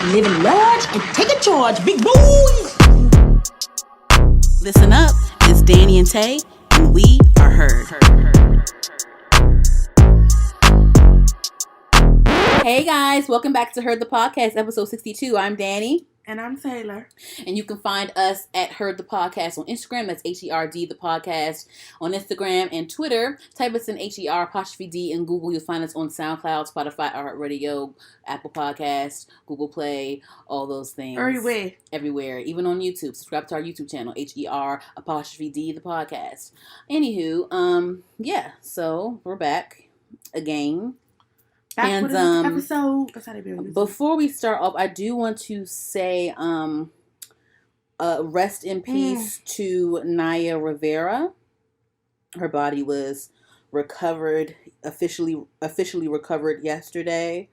living large and taking charge, big boys. Listen up, it's Dani and Tay, and we are heard. Hey guys, welcome back to Heard the Podcast, episode 62. I'm Dani. And I'm Taylor. And you can find us at Heard the Podcast on Instagram. That's HERD the podcast on Instagram and Twitter. Type us in HER_D in Google. You'll find us on SoundCloud, Spotify, iHeartRadio, Apple Podcasts, Google Play, all those things. Everywhere. Even on YouTube. Subscribe to our YouTube channel, HER_D the podcast. Anywho, so we're back again. Back with this episode. Before we start off, I do want to say rest in peace to Naya Rivera. Her body was recovered, officially recovered yesterday.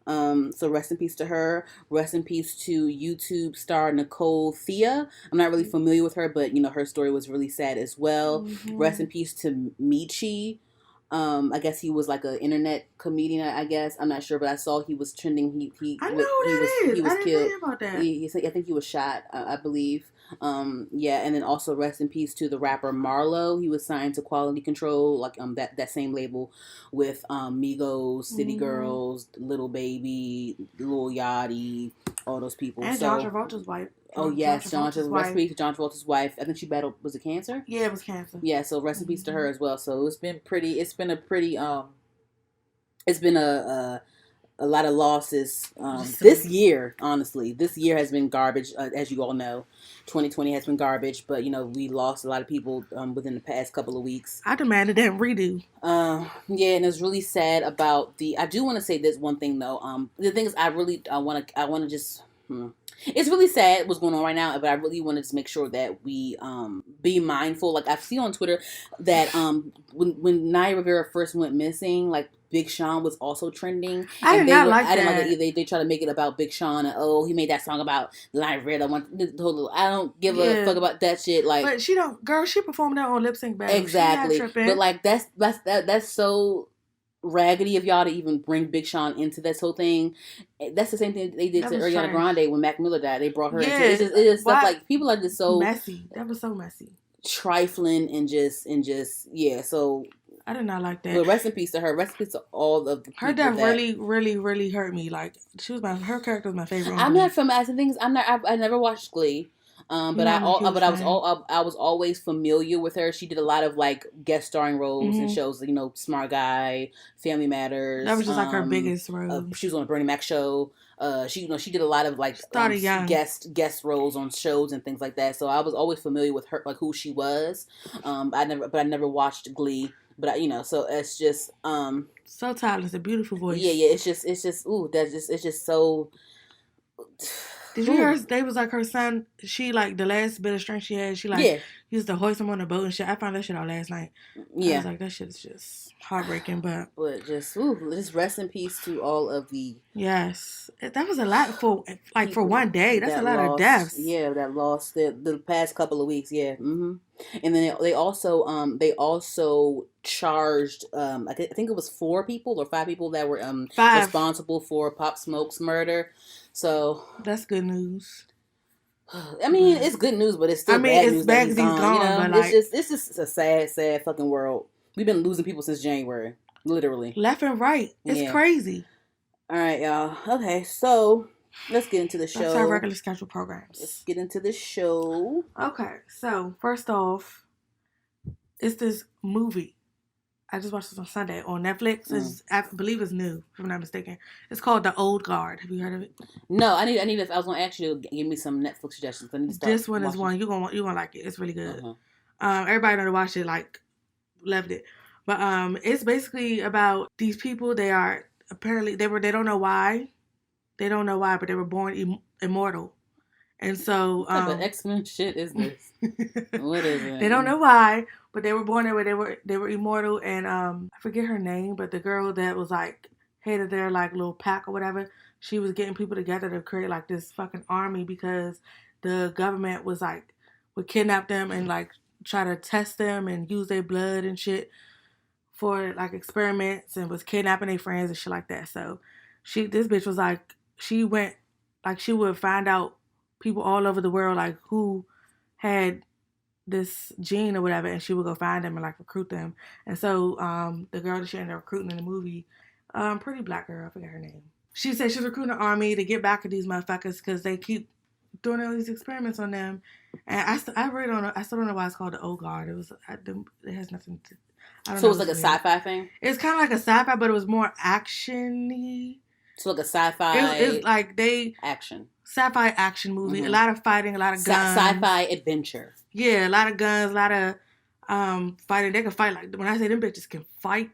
So rest in peace to her. Rest in peace to YouTube star Nicole Thea. I'm not really familiar with her, but her story was really sad as well. Mm-hmm. Rest in peace to Michi. I guess he was like an internet comedian. I guess I'm not sure, but I saw he was trending. He I know who that is. He was I didn't killed. hear about that. I think he was shot. I believe. And then also rest in peace to the rapper Marlo. He was signed to Quality Control, like that same label with Migos, City Girls, Little Baby, Lil Yachty, all those people. And John Travolta's wife. Oh yes, John Travolta's wife. I think she battled. Was it cancer? Yeah, it was cancer. Yeah, so rest in peace to her as well. So it's been a lot of losses this year. Honestly, this year has been garbage, as you all know. 2020 has been garbage, but we lost a lot of people within the past couple of weeks. I demanded that redo. Yeah, and it's really sad about I do want to say this one thing though. The thing is, I want to just. It's really sad what's going on right now, but I really wanted to make sure that we be mindful. Like I've seen on Twitter that when Naya Rivera first went missing, like Big Sean was also trending. I didn't like it either. They try to make it about Big Sean and he made that song about Naya Rivera. I don't give a fuck about that shit. Like, but she performed that on Lip Sync Battle. Exactly, but like that's so raggedy of y'all to even bring Big Sean into this whole thing. That's the same thing they did to Ariana Grande when Mac Miller died. They brought her into it. It's just stuff like people are just so messy. That was so messy, trifling and just So I did not like that. But rest in peace to her. Rest in peace to all of the people. Her death really, really, really hurt me. Like her character was my favorite. I'm not from as the things. I never watched Glee. But I was always familiar with her. She did a lot of like guest starring roles in shows, Smart Guy, Family Matters. That was just like her biggest role. She was on the Bernie Mac show. She did a lot of like guest roles on shows and things like that. So I was always familiar with her, like who she was. I never watched Glee. But so it's just so talented, beautiful voice. Yeah. It's just it's just so. Did you hear? They was like her son. She like the last bit of strength she had. She like used to hoist him on the boat and shit. I found that shit out last night. I was like, that shit is just heartbreaking. But just rest in peace to all of the. Yes, that was a lot for one day. That's a lot of deaths. Yeah, that lost the past couple of weeks. Yeah. Mm-hmm. And then they also charged I think it was 4 people or 5 people that were responsible for Pop Smoke's murder. So that's good news. I mean, it's good news, but it's still bad news that he's gone. But it's just a sad fucking world. We've been losing people since January, literally, left and right. It's crazy. All right, y'all. Okay, so let's get into the show. That's our regular scheduled programs. Let's get into the show. Okay, so first off, it's this movie. I just watched this on Sunday on Netflix. I believe it's new, if I'm not mistaken. It's called The Old Guard. Have you heard of it? No, I need. I was gonna ask you to give me some Netflix suggestions. I need to start. This one is one you're gonna like it. It's really good. Everybody that watched it loved it, but it's basically about these people. They are apparently they don't know why, but they were born immortal. And so, what type of X-Men shit is this? What is it? They don't know why, but they were born that way. They were immortal, and I forget her name, but the girl that was like head of their like little pack or whatever, she was getting people together to create like this fucking army because the government was like would kidnap them and like try to test them and use their blood and shit for like experiments and was kidnapping their friends and shit like that. So this bitch was like she went like she would find out people all over the world like who had this gene or whatever, and she would go find them and like recruit them. And so the girl that she ended up recruiting in the movie, pretty black girl, I forget her name. She said she's recruiting the army to get back at these motherfuckers because they keep doing all these experiments on them. And I still don't know why it's called the Old Guard. It has nothing to. I don't So know, it was like a sci-fi thing. It's kind of like a sci-fi, but it was more action-y. So like a sci-fi. It's like action. Sci-fi action movie. A lot of fighting, a lot of guns. Sci-fi adventure. Yeah, a lot of guns, a lot of fighting. They can fight like when I say them bitches can fight.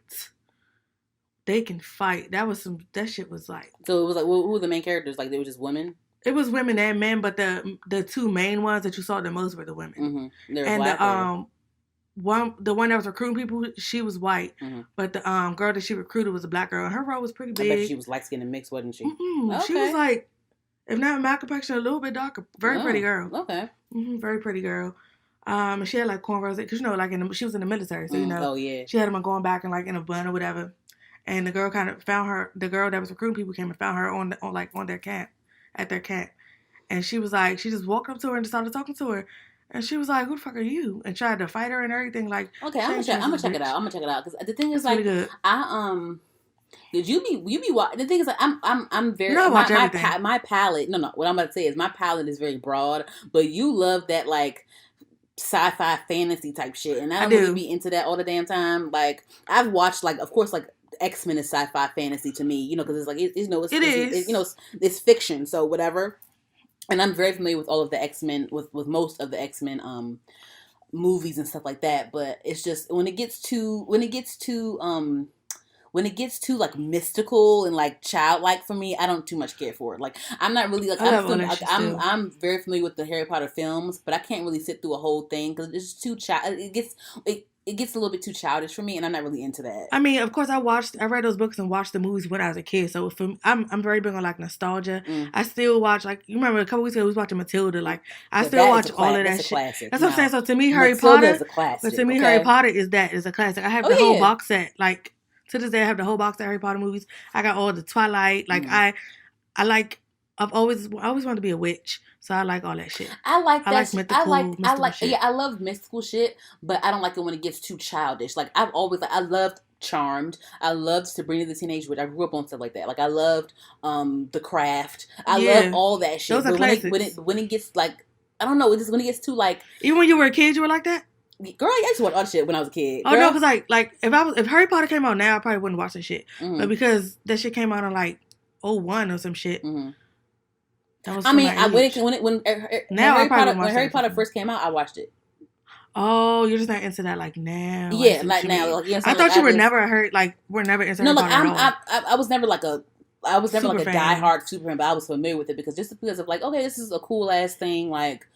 They can fight. That shit was like. So it was like who were the main characters? Like they were just women. It was women and men, but the two main ones that you saw the most were the women. Mm-hmm. They were and black the one that was recruiting people, she was white, but the girl that she recruited was a black girl, and her role was pretty big. I bet she was light skinned and mixed, wasn't she? Okay. She was like, if not my complexion, a little bit darker. Very pretty girl. Okay. Very pretty girl. And she had like cornrows, because you know, like she was in the military, so you know, she had them going back and like in a bun or whatever. And the girl kind of found her. The girl that was recruiting people came and found her on their camp, at their camp, and she was like, she just walked up to her and just started talking to her, and she was like, "Who the fuck are you?" and tried to fight her and everything. Like, okay, I'm gonna check it out. Because the thing is, it's like, good. Did you be watching? The thing is, like, I'm very. You don't watch everything. My palate. No. What I'm about to say is my palate is very broad, but you love that like sci-fi fantasy type shit, and I don't really be into that all the damn time. Like I've watched, like, of course, like X-Men is sci-fi fantasy to me, you know, because it's like it's fiction, so whatever. And I'm very familiar with all of the X-Men, with most of the X-Men movies and stuff like that. But it's just when it gets too like mystical and like childlike for me, I don't too much care for it. Like I'm not really like I'm very familiar with the Harry Potter films, but I can't really sit through a whole thing because it's too it gets a little bit too childish for me, and I'm not really into that. I mean, of course, I read those books and watched the movies when I was a kid. So I'm very big on like nostalgia. I still watch, like, you remember a couple weeks ago we was watching Matilda. Like I still watch all of that shit. Classic. That's what I'm saying. So to me, Harry Potter is a classic. But to me, Harry Potter is a classic. I have the whole box set. Like to this day, I have the whole box set of Harry Potter movies. I got all the Twilight. Like I've always wanted to be a witch, so I like all that shit. I like shit. I love mystical shit, but I don't like it when it gets too childish. Like I loved Charmed. I loved Sabrina the Teenage Witch. I grew up on stuff like that. Like I loved The Craft. I love all that shit. Those are classics. When it gets like, I don't know, when it gets too like, even when you were a kid, you were like that. Girl, I used to watch other shit when I was a kid. Oh, no, because like if Harry Potter came out now, I probably wouldn't watch that shit. But because that shit came out in like 2001 or some shit. When Harry Potter first came out, I watched it. Oh, you're just not into that like now. Yeah, like now. Like, you know, I thought you were never never into. No, like I was never like a diehard super fan, but I was familiar with it because of like, okay, this is a cool ass thing. Like,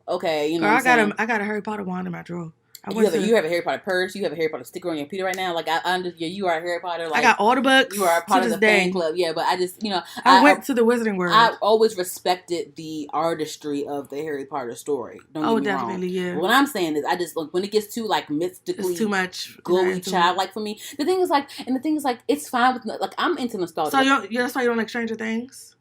okay, you know. Girl, I got a Harry Potter wand in my drawer. You have a Harry Potter purse. You have a Harry Potter sticker on your computer right now. Like you are a Harry Potter. Like I got all the books. You are a part of the fan club. Yeah, but I just I went to the Wizarding World. I always respected the artistry of the Harry Potter story. Don't get me wrong. Yeah. But what I'm saying is, I just like when it gets too like mystically, it's too much glowy childlike for me. The thing is like, it's fine with like I'm into nostalgia. So that's why you don't like Stranger Things.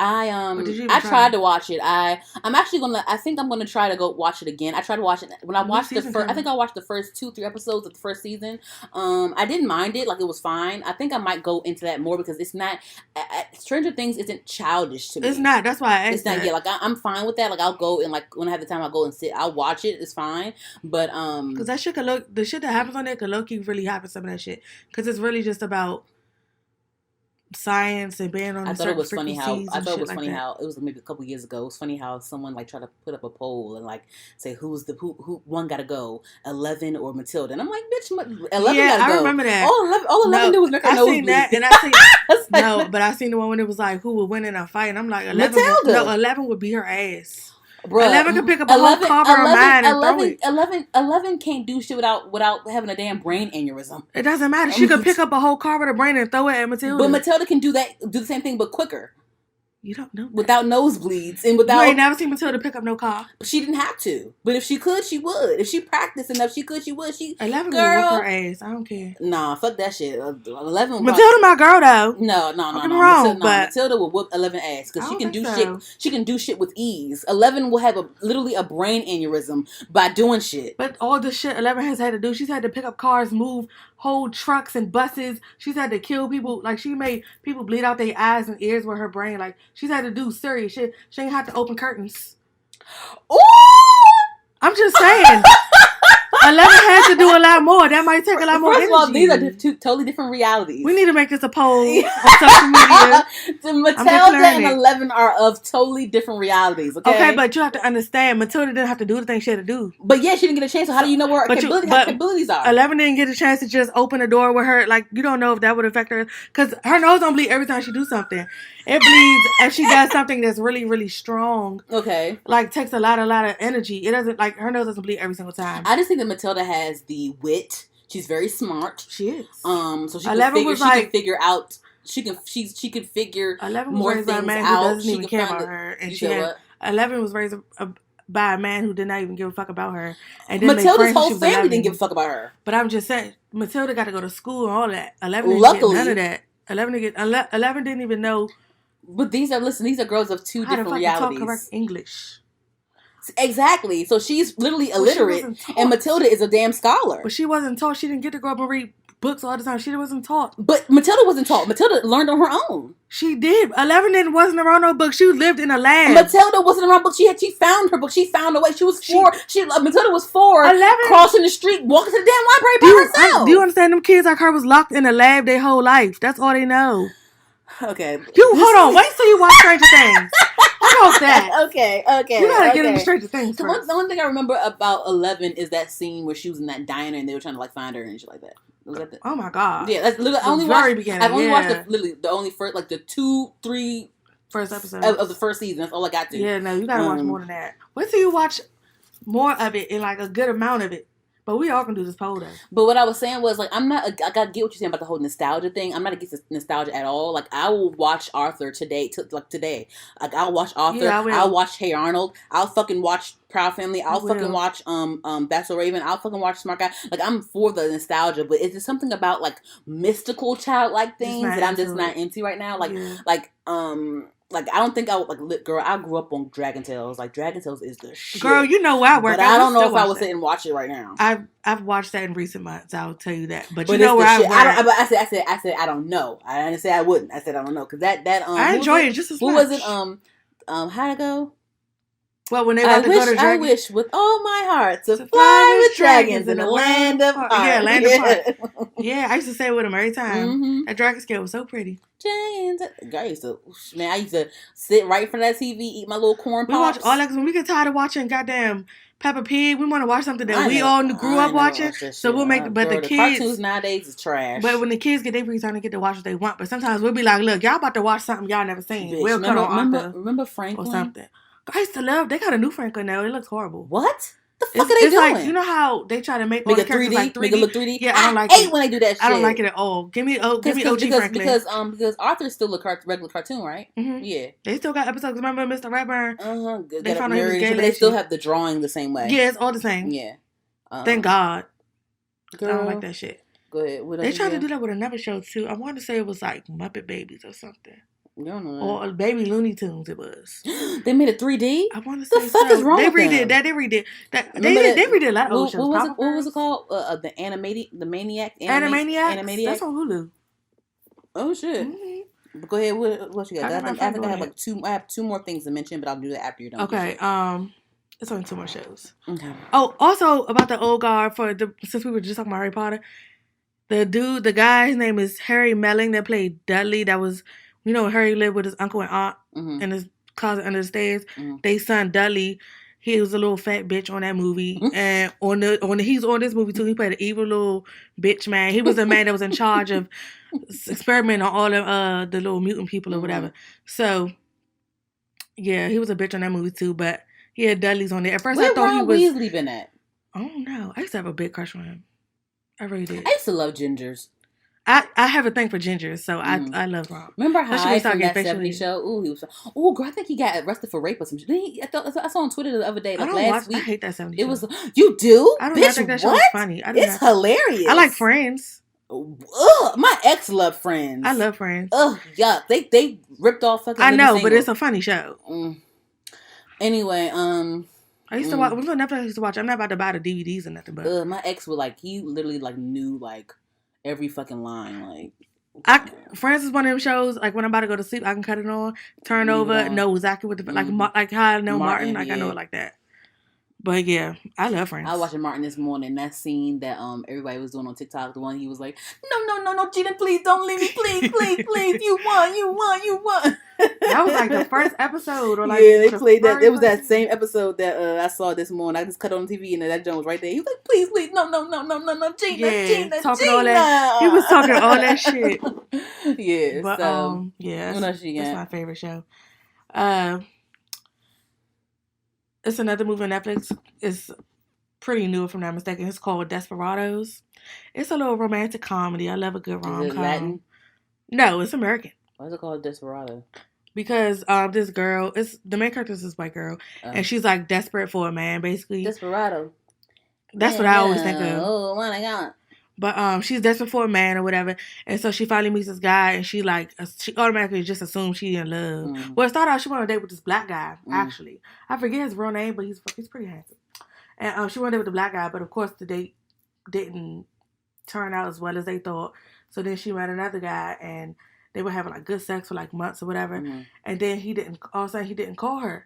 I tried to watch it. I'm actually I think I'm gonna try to go watch it again. I tried to watch it when I watched the first. I think I watched the first 2-3 episodes of the first season. I didn't mind it. Like it was fine. I think I might go into that more because it's not. Stranger Things isn't childish to me. It's not. That's why I asked. It's not. Yeah, like I'm fine with that. Like I'll go and like when I have the time, I'll go and sit. I'll watch it. It's fine. But because that shit the shit that happens on there could low-key really happen, some of that shit, because it's really just about science and being on. I thought it was funny how it was maybe a couple years ago. It was funny how someone like tried to put up a poll and like say who one got to go, 11 or Matilda, and I'm like, bitch, 11 gotta go. Yeah, I remember that. All 11 did was make her nose bleed. That, and I seen no, but I seen the one when it was like who would win in a fight, and I'm like, 11 would beat her ass. Bruh, 11 can pick up a whole car of mine and throw it. 11 can't do shit without having a damn brain aneurysm. It doesn't matter. She could pick up a whole car with a brain and throw it at Matilda. But Matilda can do the same thing, but quicker. You don't know that. Without nosebleeds and without... You ain't never seen Matilda pick up no car. She didn't have to. But if she could, she would. If she practiced enough, she could, she would. 11 will whoop her ass. I don't care. Nah, fuck that shit. 11 will Matilda my girl, though. No. Wrong, Matilda will whoop 11 ass because she can do shit. She can do shit with ease. 11 will have literally a brain aneurysm by doing shit. But all the shit 11 has had to do, she's had to pick up cars, move whole trucks and buses. She's had to kill people. Like, she made people bleed out their eyes and ears with her brain. Like, she's had to do serious shit. She ain't had to open curtains. Ooh! I'm just saying. 11 has to do a lot more. That might take a lot more energy. First of all, these are two totally different realities. We need to make this a poll on social media. Matilda and 11 are of totally different realities, okay? Okay, but you have to understand, Matilda didn't have to do the thing she had to do. But yeah, she didn't get a chance, so how do you know where her capabilities are? 11 didn't get a chance to just open the door with her. Like, you don't know if that would affect her. Because her nose don't bleed every time she do something. It bleeds if she does something that's really, really strong. Okay. Like, takes a lot of energy. It doesn't, like, her nose doesn't bleed every single time. I just think that Matilda has the wit. She's very smart. She is. So she can figure out. She can figure 11 more was things by a man out. Who doesn't even care about her, and she had, 11 was raised by a man who did not even give a fuck about her. And then Matilda's whole family didn't give a fuck about her. But I'm just saying, Matilda got to go to school and all that. 11 didn't get none of that. 11 didn't even know. But these are girls of two different realities. Talk correct English. Exactly. So she's literally illiterate, and Matilda is a damn scholar. But she wasn't taught. She didn't get to grow up and read books all the time. She wasn't taught. But Matilda wasn't taught. Matilda learned on her own. She did. 11 wasn't around no book. She lived in a lab. Matilda wasn't around books. She found her book. She found a way. She was 4. Matilda was 4. 11 crossing the street, walking to the damn library by herself. Do you understand? Them kids like her was locked in a lab their whole life. That's all they know. Okay. Hold on. Wait till you watch Stranger Things. How about that? Okay. You gotta get into Stranger Things. The one thing I remember about 11 is that scene where she was in that diner and they were trying to like find her and shit like that. Was that oh my god. Yeah, that's literally. I've only watched the only first, like the 2-3 first episodes of the first season. That's all I got to. Yeah, no, you gotta watch more than that. Wait till you watch more of it and like a good amount of it. But we all can do this poll though. But what I was saying was, like, I get what you're saying about the whole nostalgia thing. I'm not against nostalgia at all. Like, I will watch Arthur today. Like, I'll watch Arthur. Yeah, I'll watch Hey Arnold. I'll fucking watch Proud Family. I'll fucking watch That's So Raven. I'll fucking watch Smart Guy. Like, I'm for the nostalgia, but it's just something about like mystical childlike things that I'm just not into right now. Like, I don't think I would, girl, I grew up on Dragon Tales. Like, Dragon Tales is the shit. Girl, you know where I work. But I don't know if I would sit and watch it right now. I've watched that in recent months. I'll tell you that. But you know where I work. I said, I don't know. I didn't say I wouldn't. I said, I don't know. Because I enjoy it just as much. Who was it? How'd it go? Well, when they about to go to I wish with all my heart to fly with dragons in the land of heart. Yeah, land of heart. Yeah, I used to say it with them every time. Mm-hmm. That dragon scale was so pretty. Dragons. I used to sit right in front of that TV, eat my little corn pops. We watch all that because when we get tired of watching goddamn Peppa Pig, we want to watch something that we all grew up watching. So we'll make but the kids cartoons nowadays is trash. But when the kids get their free time, they get to watch what they want. But sometimes we'll be like, look, y'all about to watch something y'all never seen. Bitch, we'll cut on Arthur. Remember Franklin? Or something. I used to love. They got a new Franklin now. It looks horrible. What? The fuck are they doing? Like, you know how they try to make all the characters like 3D? Make it look 3D? Yeah, I don't like it. When they do that shit. I don't like it at all. Give me OG Franklin. Because Arthur's still a regular cartoon, right? Mm-hmm. Yeah. They still got episodes. Remember Mr. Redburn? They found out he was gay. But they still have the drawing the same way. Yeah, it's all the same. Yeah. Thank God. Girl. I don't like that shit. Go ahead. They tried to do that with another show too. I wanted to say it was like Muppet Babies or something. Or Baby Looney Tunes it was. They made it 3D? I want to say the fuck is wrong with them? They redid that. They redid a lot of old shows. What was it called? The Maniac? Animaniacs? That's on Hulu. Oh shit. Mm-hmm. Go ahead. What you got? I think I have like two. I have 2 more things to mention, but I'll do that after you're done. Okay. It's only 2 more shows. Okay. Oh, also about the old guard since we were just talking about Harry Potter, the guy, his name is Harry Melling that played Dudley. That was. You know, Harry lived with his uncle and aunt and his cousin under the stairs. Mm-hmm. They son Dudley, he was a little fat bitch on that movie, and he's on this movie too. He played an evil little bitch man. He was a man that was in charge of experimenting on all of the little mutant people or whatever. So, yeah, he was a bitch on that movie too. But yeah, Dudley's on there. At first, I thought he was. Where's Ron Weasley been at? I don't know. I used to have a big crush on him. I really did. I used to love gingers. I have a thing for ginger, so I love rom. Remember Especially High when from you that start getting 70s show? Ooh, he was. Oh, girl, I think he got arrested for rape or some shit. I saw on Twitter the other day, I like don't watch. last I week. hate that 70s It show. was. You do, I do not bitch? think that show What? is funny. I do It's not. hilarious. I like Friends. Ugh, my ex loved Friends. I love Friends. Ugh, yuck. They ripped off fucking. I Living know, but Single. it's a funny show. Anyway, I used to watch. When Netflix I used to watch. I'm not about to buy the DVDs or nothing, but my ex would like. He literally like knew like every fucking line. Like, Friends is one of them shows. Like when I'm about to go to sleep, I can cut it on, turn leave it over, on. know exactly what the like how I know Martin. Like yeah. I know it like that. But yeah, I love Friends. I was watching Martin this morning. That scene that everybody was doing on TikTok, the one he was like, no, Gina, please don't leave me, please, you won. That was like the first episode, or like they played that. It was that season. same episode that I saw this morning. I just cut on TV and that John was right there. He was like, please, no, Gina, talking all that. He was talking all that shit. Yeah, but so yeah, what else you got? That's my favorite show. It's another movie on Netflix. It's pretty new, if I'm not mistaken. It's called Desperados. It's a little romantic comedy. I love a good rom-com. Is it Latin? No, it's American. Why is it called Desperado? Because this girl, the main character is this white girl, and she's like desperate for a man, basically. Desperado. That's what I always think of. Oh my god. But she's desperate for a man or whatever, and so she finally meets this guy, and she automatically just assumes she's in love. Well, it started out she went on a date with this black guy. Actually, I forget his real name, but he's pretty handsome. And she went on a date with the black guy, but of course the date didn't turn out as well as they thought. So then she met another guy, and they were having like good sex for like months or whatever. And then all of a sudden he didn't call her.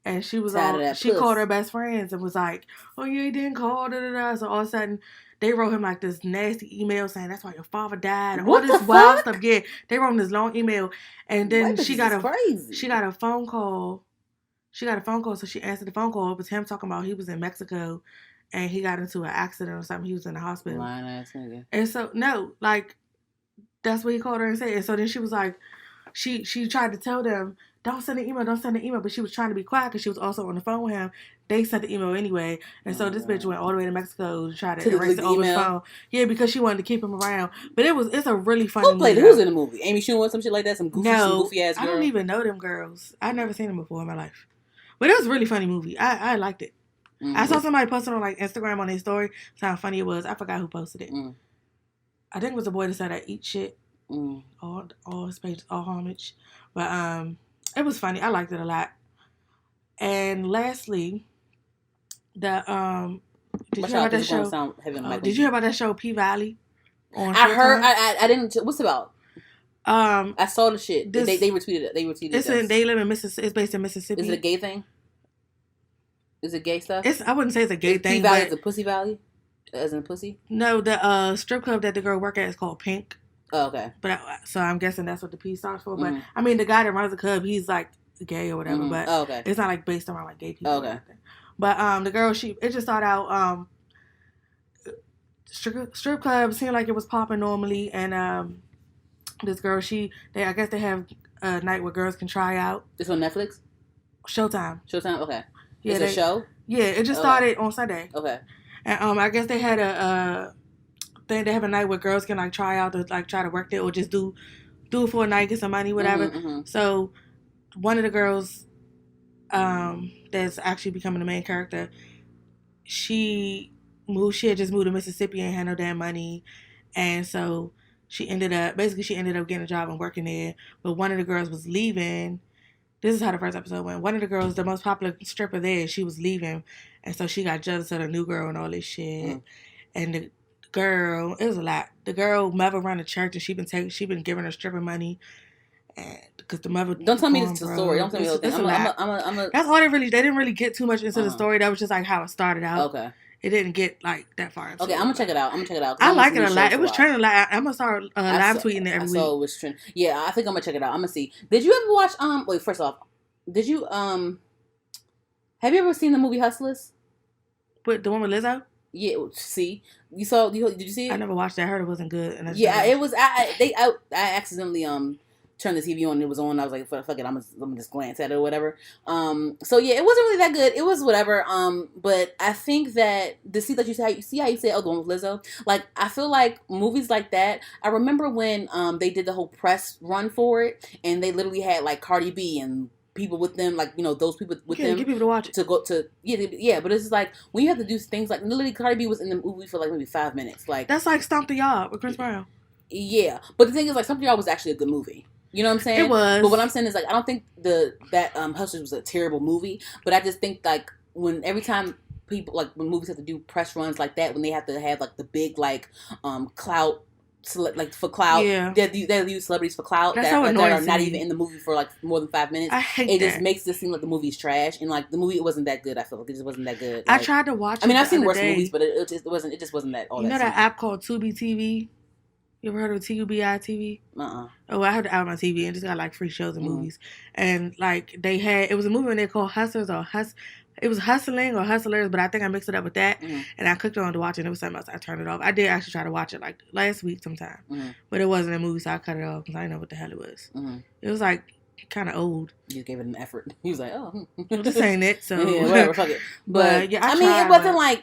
And she was she called her best friends and was like, oh yeah, he didn't call, So all of a sudden they wrote him like this nasty email saying that's why your father died and all this wild stuff. Yeah, they wrote him this long email, and then she got a phone call. She got a phone call, so she answered the phone call. It was him talking about he was in Mexico and he got into an accident or something. He was in the hospital. Lying ass nigga. And so that's what he called her and said. And so then she was like, she tried to tell them, don't send an email, but she was trying to be quiet because she was also on the phone with him. They sent the email anyway, and so this bitch went all the way to Mexico to try to erase it over his phone. Yeah, because she wanted to keep him around. But it's a really funny movie. Who's in the movie? Amy Schumer, some shit like that? Some goofy ass girl? I don't even know them girls. I've never seen them before in my life. But it was a really funny movie. I liked it. I saw somebody posted on like Instagram on their story how funny it was. I forgot who posted it. I think it was a boy that said I eat shit. All space, all homage. But it was funny. I liked it a lot. And lastly, did you hear about that show? Did you hear about that show P Valley? I heard. I didn't. What's it about? I saw the shit. They retweeted it. They live in Mississippi. It's based in Mississippi. Is it a gay thing? Is it gay stuff? I wouldn't say it's a gay thing. P Valley is a pussy valley, as in pussy. No, the strip club that the girl work at is called Pink. Oh, okay. But so I'm guessing that's what the P stands for. But I mean, the guy that runs the club, he's like gay or whatever. But okay. It's not like based around like gay people. Okay. Or anything. But the girl, it just started out strip club seemed like it was popping normally, and this girl, I guess they have a night where girls can try out. This on Netflix? Showtime. Okay. Yeah, it's a show? Yeah, it just started on Sunday. Okay. And I guess they had a thing. They have a night where girls can like try out to like try to work there or just do it for a night, get some money, whatever. So one of the girls that's actually becoming the main character, she had just moved to Mississippi and had no damn money, and so she ended up getting a job and working there. But one of the girls was leaving. This is how the first episode went. One of the girls, the most popular stripper there, she was leaving, and so she got jealous of the new girl and all this shit. And the girl, it was a lot. The girl mother run a church, and she been giving her stripper money, and because the mother. Don't tell me this is the story. Don't tell me the whole thing. That's all they didn't really get too much into the story. That was just like how it started out. Okay. It didn't get like that far. Okay, I'm gonna check it out. I like it a lot. It was trending a lot. I'm gonna start live tweeting it every week. So it was trending. Yeah, I think I'm gonna check it out. I'm gonna see. Did you ever watch? Wait, first off, did you have you ever seen the movie Hustlers? But the one with Lizzo? Yeah. See, you saw? Did you see it? I never watched it. I heard it wasn't good. And it was. I accidentally turned the TV on and it was on. I was like, fuck it, I'm gonna just glance at it or whatever. So yeah, it wasn't really that good. It was whatever. But I think that see how you say, oh, the one with Lizzo. Like, I feel like movies like that. I remember when they did the whole press run for it, and they literally had like Cardi B and people with them, like, you know, those people with them, get people to watch it. to go to yeah. But it's just like when you have to do things like literally Cardi B was in the movie for like maybe 5 minutes. Like, that's like Stomp the Yard with Chris Brown. Yeah, but the thing is, like, Something Y'all was actually a good movie. You know what I'm saying? It was. But what I'm saying is, like, I don't think that Hustlers was a terrible movie, but I just think, like, every time people, like, when movies have to do press runs like that, when they have to have, like, the big, like, clout, like, for clout, yeah, they use celebrities for clout that are not even in the movie for, like, more than 5 minutes. I hate it. That. Just makes it seem like the movie's trash, and, like, the movie, it wasn't that good. I feel like it just wasn't that good. I Like, tried to watch it. I mean, I've seen worse day. movies, but it just wasn't that all you that. You know that sweet. app called Tubi TV? You ever heard of TUBI TV? Oh, I heard the app on my TV and just got like free shows and movies. And like it was a movie and they called Hustlers or it was Hustling or Hustlers, but I think I mixed it up with that. And I clicked on to watch it and it was something else. I turned it off. I did actually try to watch it like last week sometime. But it wasn't a movie, so I cut it off because I didn't know what the hell it was. It was like kind of old. You gave it an effort. He was like, oh. Well, this ain't it, so. Yeah, whatever, fuck it. But yeah, I mean,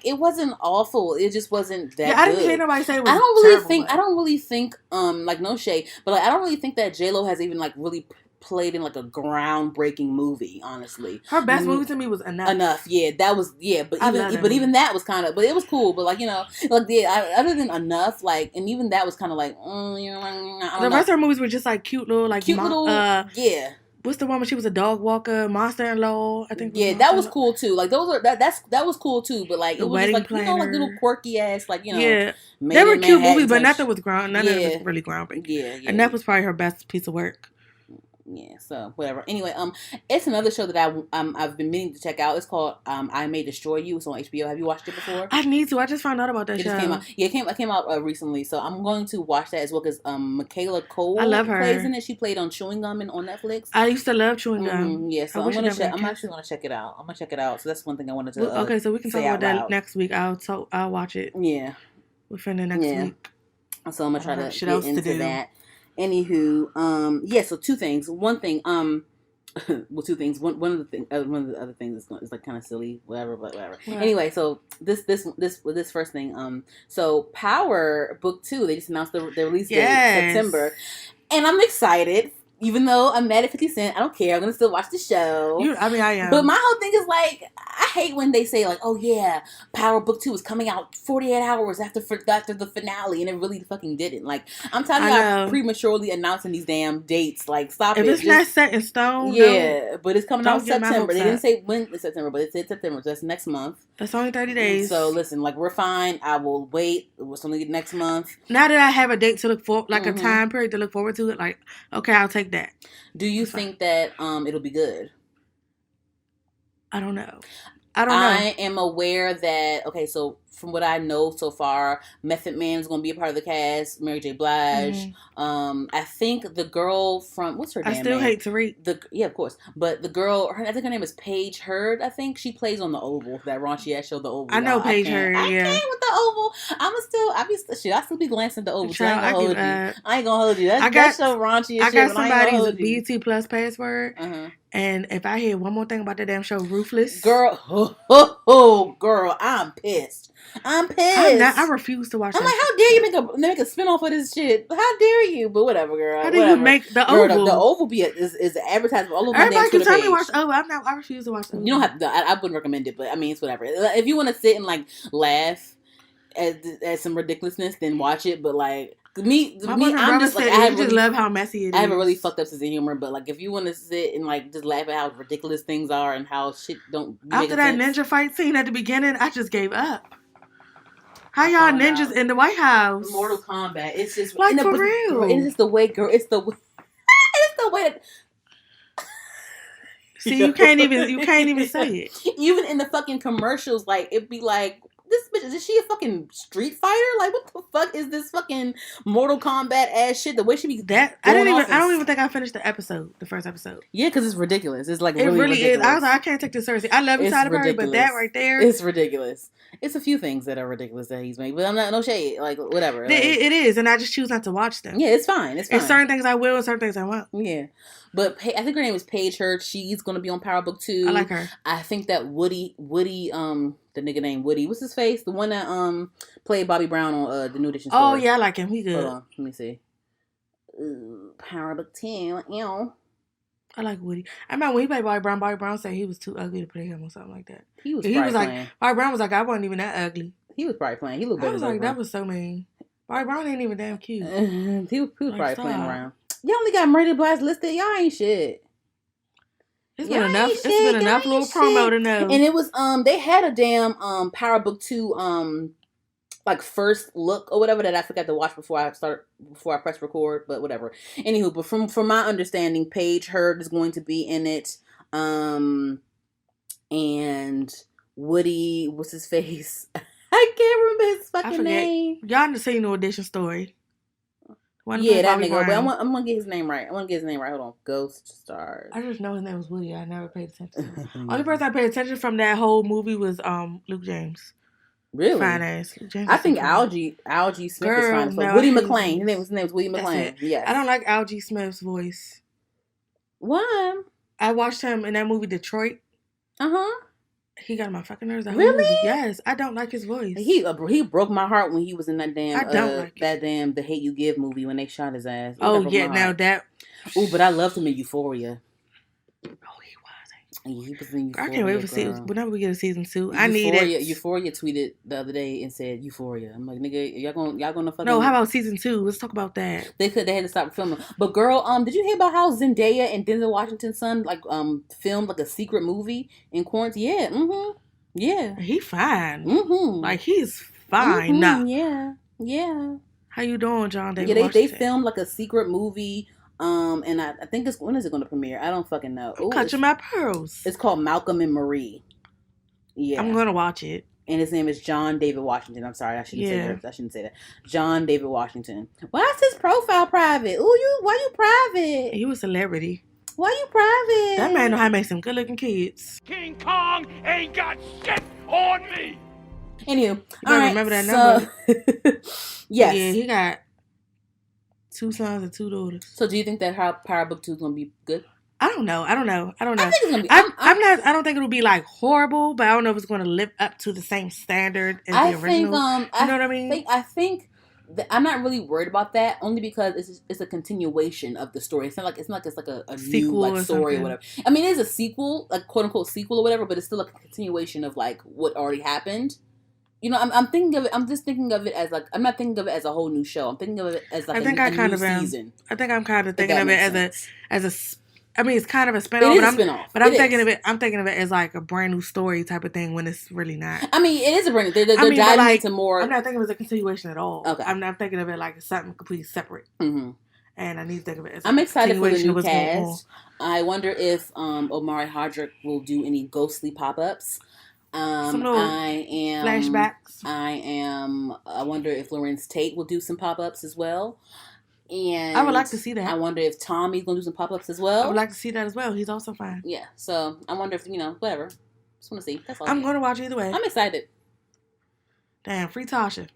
it wasn't awful. It just wasn't that good. I didn't hear nobody say it was I don't really think, like, no shade, but like, I don't really think that J-Lo has even like really played in like a groundbreaking movie, honestly. Her best movie to me was Enough. Yeah, that was, yeah, but even that was kind of, but it was cool, but like, you know, like, yeah, other than Enough, like, and even that was kind of like, you know, the rest of her movies were just like cute little, yeah. What's the one when she was a dog walker, Monster-in-Law? I think. Yeah, that was cool too. Like, those are that was cool too. But like, it was just like, you know, like little quirky ass, like, you know. Yeah, they were cute movies, but nothing was None of it was really groundbreaking. Yeah. And that was probably her best piece of work. Yeah, so whatever. Anyway, it's another show that I've been meaning to check out. It's called I May Destroy You. It's on HBO. Have you watched it before? I need to. I just found out about that show. Just came out. Yeah, it came out recently. So I'm going to watch that as well because Michaela Cole, I love her, plays in it. She played on Chewing Gum on Netflix. I used to love Chewing Gum. Yeah, so I'm actually gonna check it out. I'm gonna check it out. So that's one thing I wanted to. Okay, so we can talk about that next week. I'll watch it. Yeah, within the next week. So I'm gonna try to get into that. Anywho, yeah. So two things. One thing, well, two things. One of the other things is like kind of silly, whatever. But whatever. Right. Anyway, so this first thing. So Power Book 2, they just announced the release date September, and I'm excited. Even though I'm mad at 50 Cent, I don't care. I'm going to still watch the show. I am. But my whole thing is, like, I hate when they say, like, oh, yeah, Power Book 2 is coming out 48 hours after the finale, and it really fucking didn't. Like, I'm tired of y'all prematurely announcing these damn dates. Like, stop it. If it's not set in stone, yeah, but it's coming out in September. They didn't say when in September, but it said September. So that's next month. That's only 30 days. So, listen, like, we're fine. I will wait. It's only next month. Now that I have a date to look for, like a time period to look forward to it, like, okay, I'll take that. Do you think that it'll be good? I don't know. I am aware that, okay, so from what I know so far, Method Man is going to be a part of the cast, Mary J. Blige. I think the girl from, what's her name? I still hate Tariq. Yeah, of course. But the girl, I think her name is Paige Hurd, I think. She plays on The Oval, that raunchy ass show, The Oval. I know Paige Hurd, yeah. I can't with The Oval. I still be glancing at The Oval, so I ain't gonna hold you. I ain't gonna hold you. That's so raunchy as shit. I got somebody's BET Plus password. And if I hear one more thing about that damn show, Ruthless. Girl, girl, I'm pissed. I refuse to watch that. I'm like, how dare you make a spin-off of this shit? How dare you? But whatever, girl. How dare you make The Oval? The Oval is an advertisement all over my Everybody damn can tell me page. watch Oval. I refuse to watch The Oval. You don't have to. I wouldn't recommend it, but I mean, it's whatever. If you want to sit and like laugh at some ridiculousness, then watch it. But like, I'm just like, I just love how messy it is. I have a really fucked up sense of humor, but like, if you want to sit and like just laugh at how ridiculous things are and how shit don't after that ninja fight scene at the beginning, I just gave up. How y'all ninjas in the White House? Mortal Kombat. It's just like for real. It's just the way, girl. It's the way that. See, you can't even say it. Even in the fucking commercials, like it'd be like this bitch, is she a fucking Street Fighter? Like, what the fuck is this fucking Mortal Kombat ass shit? The way she be I don't even think I finished the first episode. Yeah, because it's ridiculous. It's like it really ridiculous. is. I was like, I can't take this seriously. I love you, Tyler Perry, but that right there, it's ridiculous. It's a few things that are ridiculous that he's made, but I'm not no shade. Like whatever. It is, and I just choose not to watch them. Yeah, it's fine. It's fine. And certain things I will, and certain things I won't. Yeah, but I think her name is Paige Hurd. She's gonna be on Power Book 2. I like her. I think that Woody, the nigga named Woody, what's his face? The one that played Bobby Brown on the New Edition story. Oh yeah, I like him. He good. Hold on, let me see. Power Book 2. Ew. I like Woody. I remember when he played Bobby Brown. Bobby Brown said he was too ugly to play him or something like that. He was like, playing. Bobby Brown was like, I wasn't even that ugly. He was probably playing. He looked better. I was like, that was so mean. Bobby Brown ain't even damn cute. he was probably playing around. Y'all only got Murder Blast listed. Y'all ain't shit. It's been enough little promo to know. And it was they had a damn Power Book 2 like first look or whatever that I forgot to watch before I press record, but whatever. Anywho, but from my understanding, Paige Hurd is going to be in it. And Woody, what's his face? I can't remember his fucking name. Y'all need to see the audition story. Yeah, that nigga. But I'm gonna get his name right. Hold on. Ghost Stars. I just know his name was Woody. I never paid attention to him. Only person I paid attention from that whole movie was Luke James. Really? Fine ass. Luke James I think Algie Smith is fine. So Woody McClain. His name was Woody McClain. Yes. I don't like Algie Smith's voice. Why? I watched him in that movie Detroit. He got on my fucking nerves. Really? Yes, I don't like his voice. He broke my heart when he was in that damn damn The Hate You Give movie when they shot his ass. Oh yeah, now that. Ooh, but I loved him in Euphoria. Oh, he was. He was in Euphoria. I can't wait for season. Whenever we get a season 2, I need it. it. Euphoria tweeted the other day and said Euphoria. I'm like, nigga, y'all gonna fucking. No, how about season 2? Let's talk about that. They had to stop filming. But girl, did you hear about how Zendaya and Denzel Washington's son filmed like a secret movie in quarantine? Yeah. Yeah. He fine. Like he's fine now. Yeah. How you doing, John David? Yeah, they filmed like a secret movie. And I think when is it going to premiere? I don't fucking know. Ooh, Catching my pearls. It's called Malcolm and Marie. Yeah, I'm gonna watch it. And his name is John David Washington. I'm sorry, I shouldn't say that. John David Washington. Why is his profile private? Why you private? He was a celebrity. Why you private? That man know how to make some good looking kids. King Kong ain't got shit on me. Anywho, remember that number. Yes. Yeah, he got 2 sons and 2 daughters. So do you think that Power Book 2 is gonna be good? I don't know. I think it's gonna be. I don't think it'll be like horrible, but I don't know if it's gonna live up to the same standard as the original. You know what I mean? I think I'm not really worried about that, only because it's a continuation of the story. It's not like it's like a new like story or whatever. I mean, it is a sequel, like quote unquote sequel or whatever, but it's still like a continuation of like what already happened. You know, I'm thinking of it. I'm just thinking of it as like I'm not thinking of it as a whole new show. I'm thinking of it as like a new season. I think I'm kind of thinking of it as a. I mean, it's kind of a spinoff. It is a spinoff. But I'm thinking of it. I'm thinking of it as like a brand new story type of thing when it's really not. I mean, it is a brand new. They're diving into more. I'm not thinking of it as a continuation at all. Okay. I'm not thinking of it like something completely separate. Mm-hmm. And I need to think of it as. I'm excited for the new cast. I wonder if Omari Hardrick will do any ghostly pop-ups. Some little flashbacks. I wonder if Lorenz Tate will do some pop-ups as well. And I would like to see that. I wonder if Tommy's going to do some pop-ups as well. I would like to see that as well. He's also fine. Yeah. So I wonder if, whatever. Just want to see. That's all. I'm going to watch either way. I'm excited. Damn, free Tasha.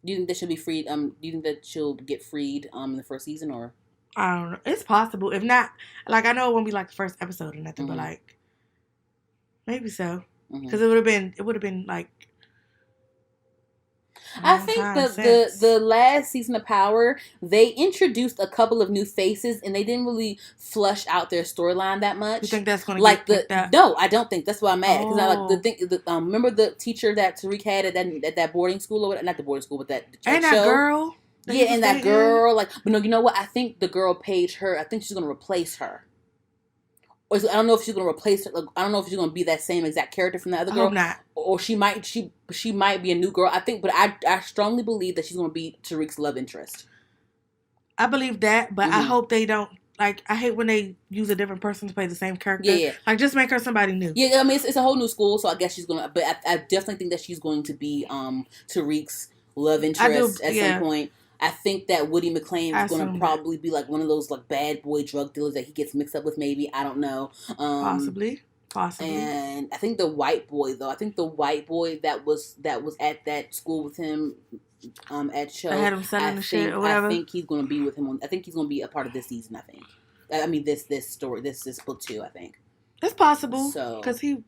Do you think that she'll be freed? Do you think that she'll get freed in the first season or? I don't know. It's possible. If not, like I know it won't be like the first episode or nothing, but like maybe so. Because it would have been like. I think the last season of Power, they introduced a couple of new faces and they didn't really flush out their storyline that much. You think that's going to get up? No, I don't think that's why I'm mad because I like remember the teacher that Tariq had at that boarding school or not the boarding school but that and show? That girl. Yeah, and that girl but no, you know what? I think the girl Paige her. I think she's going to replace her. Or I don't know if she's gonna replace her. Like, I don't know if she's gonna be that same exact character from the other girl. I hope not. Or she might be a new girl. I think, but I strongly believe that she's gonna be Tariq's love interest. I believe that, but I hope they don't like, I hate when they use a different person to play the same character. Yeah. Like, just make her somebody new. Yeah, I mean, it's a whole new school, so I guess she's gonna. But I definitely think that she's going to be Tariq's love interest at some point. I think that Woody McClain is going to probably be like one of those like bad boy drug dealers that he gets mixed up with. Maybe, I don't know. Possibly. And I think the white boy that was at that school with him at show. I had him selling the shit or whatever. I think he's going to be with him. I think he's going to be a part of this season. I think. I mean, this story, this book too. I think it's possible. So because he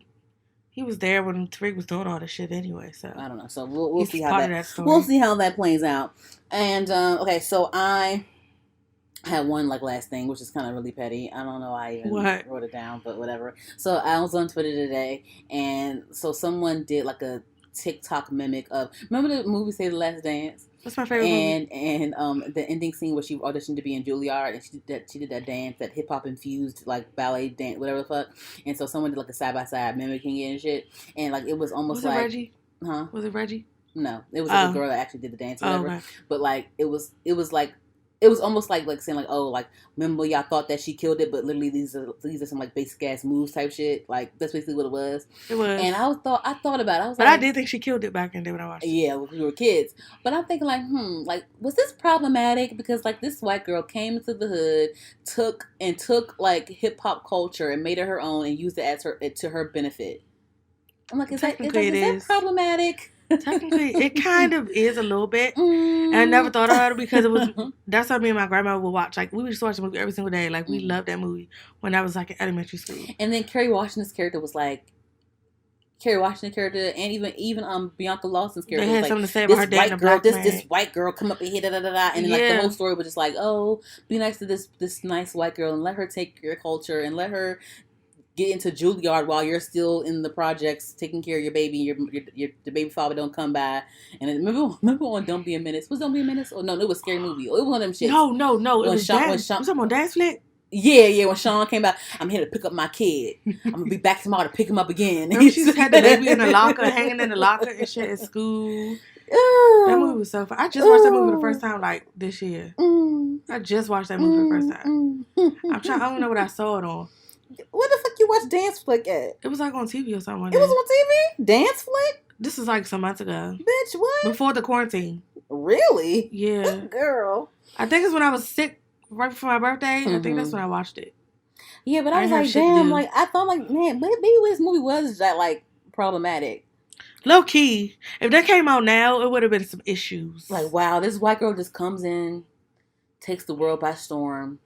was there when Tariq was doing all this shit anyway. So I don't know. So we'll see how we'll see how that plays out. And okay, so I had one like last thing, which is kind of really petty. I don't know why I even wrote it down, but whatever. So I was on Twitter today, and so someone did like a TikTok mimic of, remember the movie Say the Last Dance? That's my favorite movie. And the ending scene where she auditioned to be in Juilliard, and she did that dance, that hip hop infused like ballet dance, whatever the fuck. And so someone did like a side by side mimicking it and shit, and like it was almost was it like Reggie? Huh? Was it Reggie? No, it was like a girl that actually did the dance, or whatever. Okay. But like it was like. It was almost like saying like, oh, like, remember y'all thought that she killed it, but literally these are some like basic ass moves type shit. Like that's basically what it was. It was. And I thought about it. I was but like, I did think she killed it back in the day when I watched it. Yeah, when we were kids. But I'm thinking like, like, was this problematic? Because like this white girl came into the hood, took like hip hop culture and made it her own and used it to her benefit. I'm like, is that problematic? Technically, it kind of is a little bit. And I never thought about it because that's how me and my grandma would watch. Like, we would just watch the movie every single day. Like, we loved that movie when I was like in elementary school. And then Kerry Washington's character was like, and even Bianca Lawson's character they had was something like, to say about her dating a black man. This white girl come up and hit and then like the whole story was just like, oh, be nice to this nice white girl and let her take your culture and let her get into Juilliard while you're still in the projects taking care of your baby. Your the baby father don't come by. And then, remember on Don't Be a Menace? Was Don't Be a Menace? Oh no, it was a scary movie. It was one of them shit. No. It was Sean. Was talking about Dance Flick? Yeah. When Sean came back, I'm here to pick up my kid. I'm gonna be back tomorrow to pick him up again. Remember she just had the baby in the locker, hanging in the locker and shit at school. That movie was so fun. I just watched that movie for the first time like this year. I just watched that movie for the first time. I don't know what I saw it on. What the fuck you watch Dance Flick at? It was like on TV or something. It was on TV? Dance Flick? This is like some months ago. Bitch, what? Before the quarantine. Really? Yeah. Girl. I think it's when I was sick right before my birthday. I think that's when I watched it. Yeah, but I was like, damn, like, I thought like, man, maybe this movie was that like problematic. Low key. If that came out now, it would have been some issues. Like, wow, this white girl just comes in, takes the world by storm.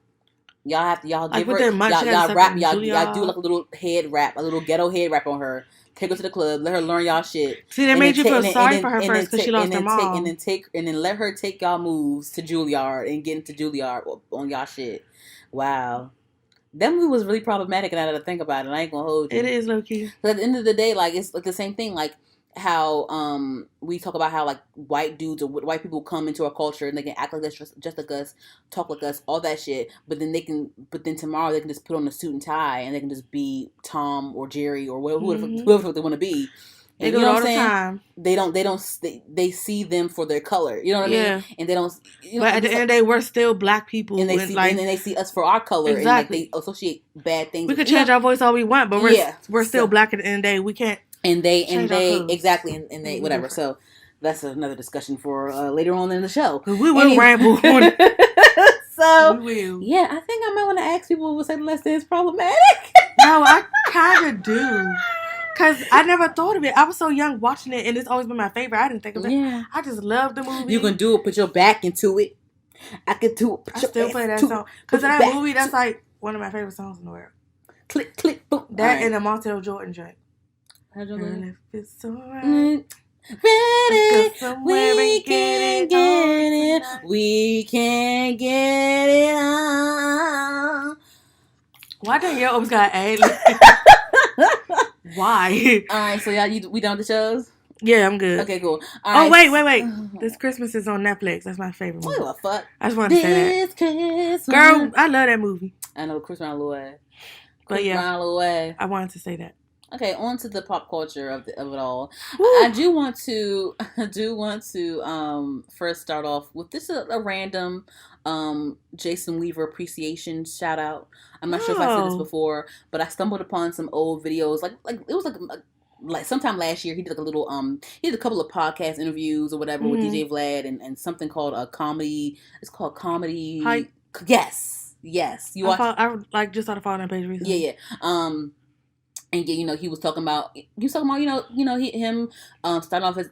Y'all give her, y'all rap, y'all do like a little head rap, a little ghetto head rap on her. Take her to the club, let her learn y'all shit. See, they made you feel sorry for her first because she lost her mom. And then let her take y'all moves to Juilliard and get into Juilliard on y'all shit. Wow. That movie was really problematic, and I had to think about it. I ain't gonna hold you. It is low key. But at the end of the day, like it's like the same thing. Like how we talk about how like white dudes or white people come into our culture and they can act like us, just like us, talk like us, all that shit. But then tomorrow they can just put on a suit and tie and they can just be Tom or Jerry or whoever they want to be. And they do it all the time. They see them for their color. You know what I mean? And they don't. But at the end of the day, we're still black people, and they see us for our color. Exactly. And like they associate bad things. We could change our voice all we want, but we're still black at the end of the day. We can't. And they exactly and they whatever. So that's another discussion for later on in the show. We will ramble on it. So we will. Yeah, I think I might want to ask people who say the last dance problematic. No, I kind of do. Because I never thought of it. I was so young watching it, and it's always been my favorite. I didn't think of it. Yeah. I just love the movie. You can do it. Put your back into it. I can do it. I still play that song. Because in that movie, that's like one of my favorite songs in the world. Click, click, boom. That and the Montel Jordan joint. And if it's alright. Ready, we can get it. We can get it on. Why don't you always got aliens? Why? Alright, so y'all, we done with the shows? Yeah, I'm good. Okay, cool. All right. Wait. This Christmas is on Netflix. That's my favorite movie. What the fuck? I just wanted to say that. Christmas. Girl, I love that movie. I know, Chris Brown away. But yeah, I wanted to say that. Okay, on to the pop culture of it all. I do want to first start off with this a random Jason Weaver appreciation shout out. I'm not sure if I said this before, but I stumbled upon some old videos. Like it was like sometime last year he did like a little he did a couple of podcast interviews or whatever with DJ Vlad and something called a comedy. It's called Comedy Hype. Yes. You watched? I like just started following that page recently. Yeah. And he was talking about him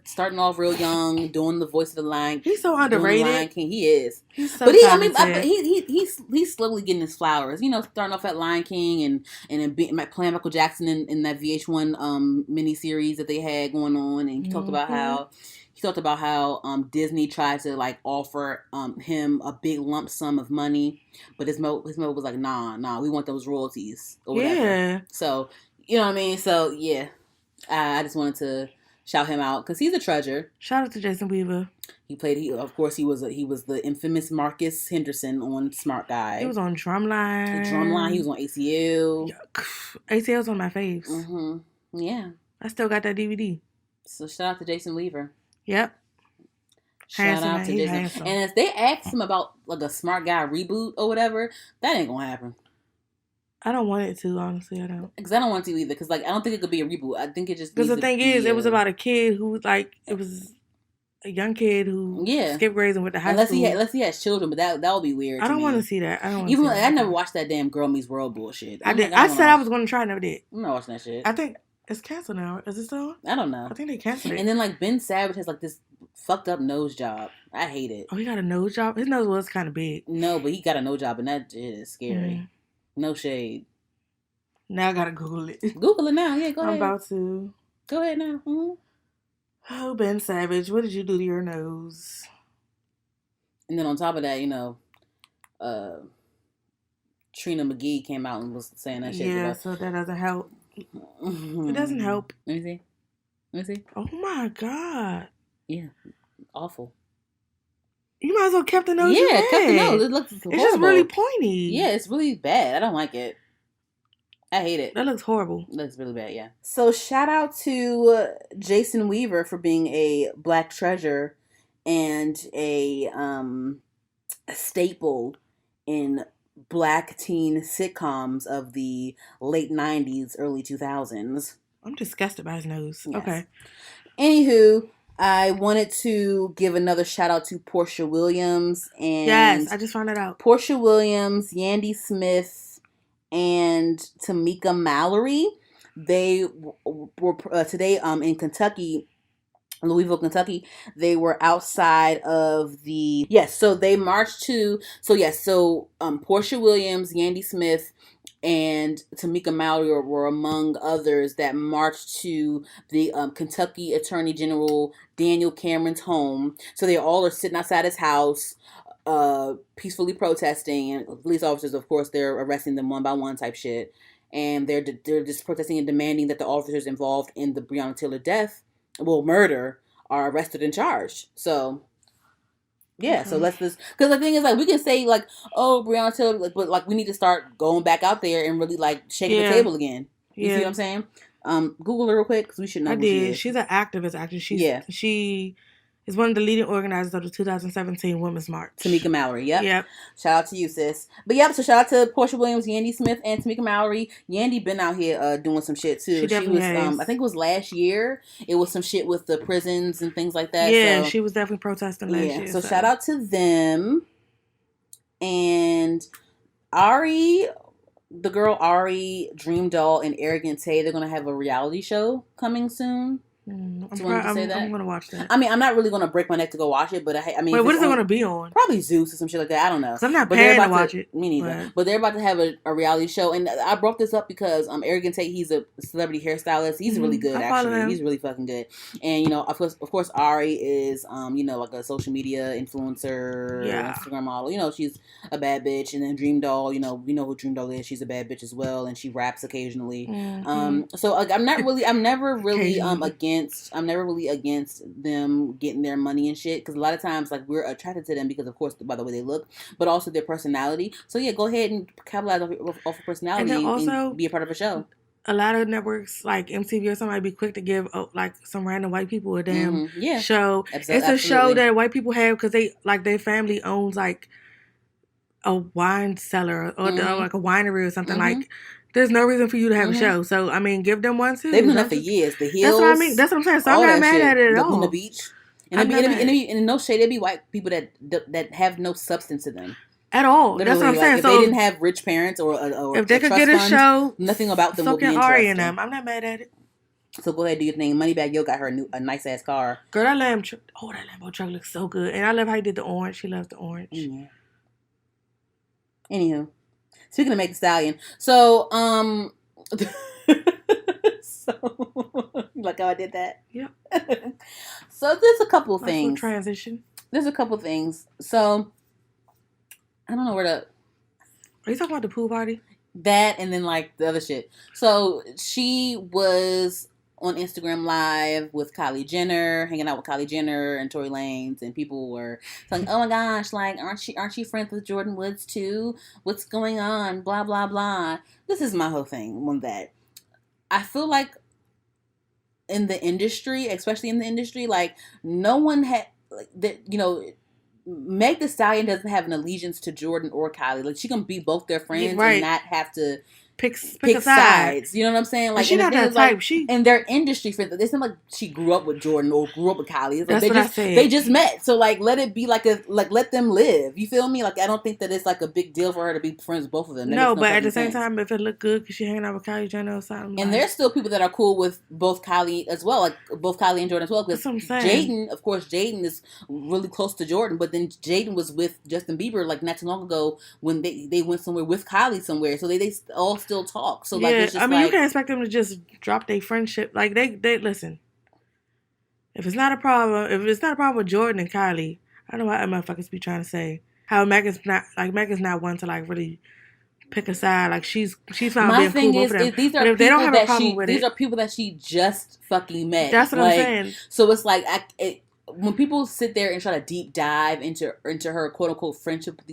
starting off real young, doing the voice of the Lion. He's so underrated. Lion King, he is. He's so but he's slowly getting his flowers. Starting off at Lion King and then playing Michael Jackson in that VH1 mini series that they had going on, and he talked about how Disney tried to like offer him a big lump sum of money, but his mother was like, nah, we want those royalties or whatever. Yeah. So. You know what I mean? So, yeah. I just wanted to shout him out because he's a treasure. Shout out to Jason Weaver. He was the infamous Marcus Henderson on Smart Guy. He was on Drumline. He was on ACL. ACL's on my face. Mm-hmm. Yeah. I still got that DVD. So, shout out to Jason Weaver. Yep. Shout out to Jason. Handsome. And if they asked him about like a Smart Guy reboot or whatever, that ain't gonna happen. I don't want it to, honestly. I don't. Because I don't want to either. Because, like, I don't think it could be a reboot. I think it just. Because the thing is, it was about a kid who, like, it was a young kid who skipped grades and went to high school. Unless he has children, but that would be weird. I don't want to see that. I never watched that damn Girl Meets World bullshit. I did. I said I was going to try. I never did. I'm not watching that shit. I think it's canceled now. Is it still on? I don't know. I think they canceled it. And then, like, Ben Savage has, like, this fucked up nose job. I hate it. Oh, he got a nose job? His nose was kind of big. No, but he got a nose job, and that is scary. No shade. Now I gotta Google it. Google it now. Yeah, go ahead. I'm about to. Go ahead now. Mm-hmm. Oh, Ben Savage, what did you do to your nose? And then on top of that, Trina McGee came out and was saying that shit. Yeah, so that doesn't help. It doesn't help. Let me see. Oh my God. Yeah. Awful. You might as well kept the nose. Yeah, kept the nose. It looks horrible. It's just really pointy. Yeah, it's really bad. I don't like it. I hate it. That looks horrible. It looks really bad, yeah. So shout out to Jason Weaver for being a Black treasure and a staple in Black teen sitcoms of the late 90s, early 2000s. I'm disgusted by his nose. Yes. Okay. Anywho, I wanted to give another shout out to Portia Williams. And yes, I just found it out. Portia Williams, Yandy Smith, and Tamika Mallory. They were today in Kentucky, Louisville, Kentucky. They were outside of the so they marched to Portia Williams, Yandy Smith, and Tamika Mallory were among others that marched to the Kentucky Attorney General Daniel Cameron's home. So they all are sitting outside his house, peacefully protesting, and police officers, of course, they're arresting them one by one type shit, and they're just protesting and demanding that the officers involved in the Breonna Taylor murder are arrested and charged. So yeah, so let's just, because the thing is, like, we can say like, oh, Breonna Taylor, but like we need to start going back out there and really like shaking the table again. You see what I'm saying? Google her real quick because we should know. I did. She's an activist. Actually, she is one of the leading organizers of the 2017 Women's March. Tamika Mallory, yep. Shout out to you, sis. But so shout out to Portia Williams, Yandy Smith, and Tamika Mallory. Yandy been out here doing some shit too. She was, I think it was last year. It was some shit with the prisons and things like that. Yeah, so she was definitely protesting last year. So shout out to them. And Ari, the girl Ari, Dream Doll, and Arrogant Tay, they're gonna have a reality show coming soon. I'm going to watch that. I mean, I'm not really going to break my neck to go watch it, but I mean... Wait, what is it going to be on? Probably Zeus or some shit like that. I don't know. Because I'm not paying to watch it. Me neither. But they're about to have a reality show. And I brought this up because Arrogant Tate, he's a celebrity hairstylist. He's really good, actually. He's really fucking good. And, of course, Ari is, like a social media influencer, Instagram model. She's a bad bitch. And then Dream Doll, we know who Dream Doll is. She's a bad bitch as well. And she raps occasionally. Mm-hmm. So, like, I'm never really against them getting their money and shit, because a lot of times, like, we're attracted to them because, of course, by the way they look, but also their personality. So yeah, go ahead and capitalize off of personality and be a part of a show. A lot of networks like MTV or somebody be quick to give like some random white people a damn show. It's a show that white people have because they like their family owns like a wine cellar or like a winery or something. Mm-hmm. Like, there's no reason for you to have a show. So, I mean, give them one too. They've been there for years. The Hills. That's what I mean. That's what I'm saying. So I'm not mad at it at all. Laguna Beach. And in no shade, there'd be white people that have no substance to them. At all. Literally, that's what I'm saying. If so they didn't have rich parents or if they could trust get a funds, show, nothing about them would be fucking Ari interesting. and them. I'm not mad at it. So go ahead, do your thing. Moneybag Yo got her a nice ass car. Girl, that Lambo truck looks so good, and I love how he did the orange. She loves the orange. Yeah. Anywho, speaking of Megan Thee Stallion, so so like how I did that. Yeah. So there's a couple of things. Transition. There's a couple of things. So I don't know where to. Are you talking about the pool party? That and then like the other shit. So she was on Instagram Live with Kylie Jenner, hanging out with Kylie Jenner and Tory Lanez, and people were saying, "Oh my gosh, like aren't you friends with Jordan Woods too? What's going on? Blah blah blah." This is my whole thing on that. I feel like in the industry, especially in the industry, like no one had like that. You know, Meg Thee Stallion doesn't have an allegiance to Jordan or Kylie. Like she can be both their friends and not have to pick sides. You know what I'm saying? Like she's not that type. Like, she in their industry friends. It's not like she grew up with Jordan or grew up with Kylie. It's like That's what I said. They just met. So like let it be like let them live. You feel me? Like I don't think that it's like a big deal for her to be friends with both of them. No, but at the same time, if it looked good, because she hanging out with Kylie Jenner or something. And there's still people that are cool with both Kylie as well, like both Kylie and Jordan as well. Because Jaden, of course, Jaden is really close to Jordan, but then Jaden was with Justin Bieber like not too long ago when they went somewhere with Kylie somewhere, so they all still talk. So like, it's just I mean, you can't expect them to just drop their friendship. Like they listen. If it's not a problem with Jordan and Kylie, I don't know what motherfuckers be trying to say. How Megan's not one to like really pick a side. Like she's fine. My being thing cool is with them. these are but if people they don't have that a problem with these are people that she just fucking met. That's what I'm saying. So it's like when people sit there and try to deep dive into her quote unquote friendships with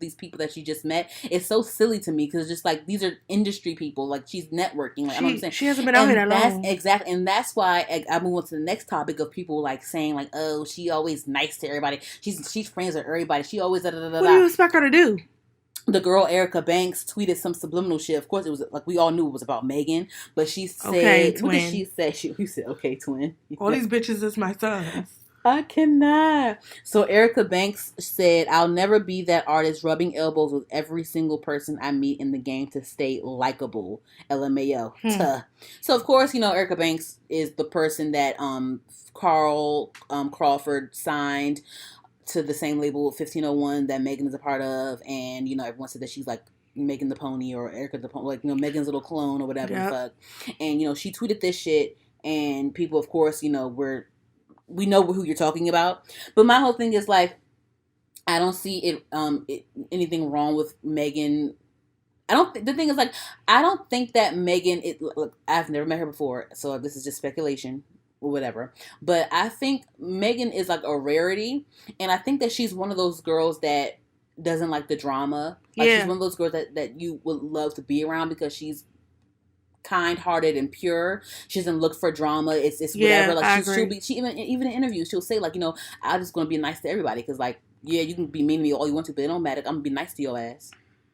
these people that she just met, it's so silly to me because it's just like these are industry people. Like she's networking. Like I'm saying, she hasn't been out here that long. Exactly, and that's why I move on to the next topic of people like saying like, oh, she always nice to everybody. She's friends with everybody. She always da da da da. What do you expect her to do? The girl Erica Banks tweeted some subliminal shit. Of course, it was like we all knew it was about Megan, but she said, okay, twin. "What did she say?" She said, "Okay, twin." All these bitches is my sons. I cannot. So Erica Banks said, "I'll never be that artist rubbing elbows with every single person I meet in the game to stay likable." LMAO. So of course, Erica Banks is the person that Carl Crawford signed to the same label 1501 that Megan is a part of, and everyone said that she's like Megan the Pony or Erica the Pony, like Megan's little clone or whatever the fuck. And she tweeted this shit, and people, of course, we know who you're talking about. But my whole thing is like, I don't see anything wrong with Megan. The thing is like, I don't think that Megan. Look, I've never met her before, so this is just speculation. Or whatever, but I think Megan is like a rarity, and I think that she's one of those girls that doesn't like the drama. Like she's one of those girls that you would love to be around because she's kind-hearted and pure. She doesn't look for drama. It's whatever. Like she even in interviews she'll say like, I'm just gonna be nice to everybody because like, yeah, you can be mean to me all you want to, but it don't matter. I'm gonna be nice to your ass.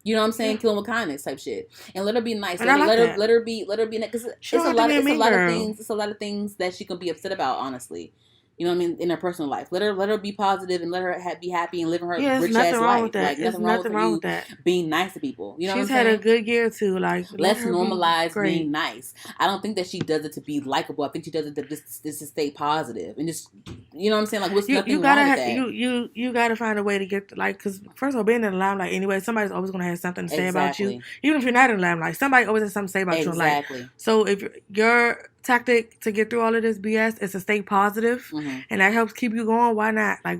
You know what I'm saying? Kill 'em with kindness type shit. And let her be nice. Let her be because it's a lot of things. It's a lot of things that she can be upset about, honestly. You know what I mean? In her personal life. Let her be positive and let her be happy and living her rich ass life. Like nothing wrong with that. Being nice to people. You know what I'm saying? She's had a good year too. Like let's normalize being nice. I don't think that she does it to be likable. I think she does it to just to stay positive and just you know what I'm saying? Like what's nothing wrong with that? You gotta find a way to get like because first of all, being in the limelight anyway, somebody's always gonna have something to say about you. Even if you're not in the limelight, somebody always has something to say about you in life. So if your tactic to get through all of this BS is to stay positive, and that helps keep you going, why not? Like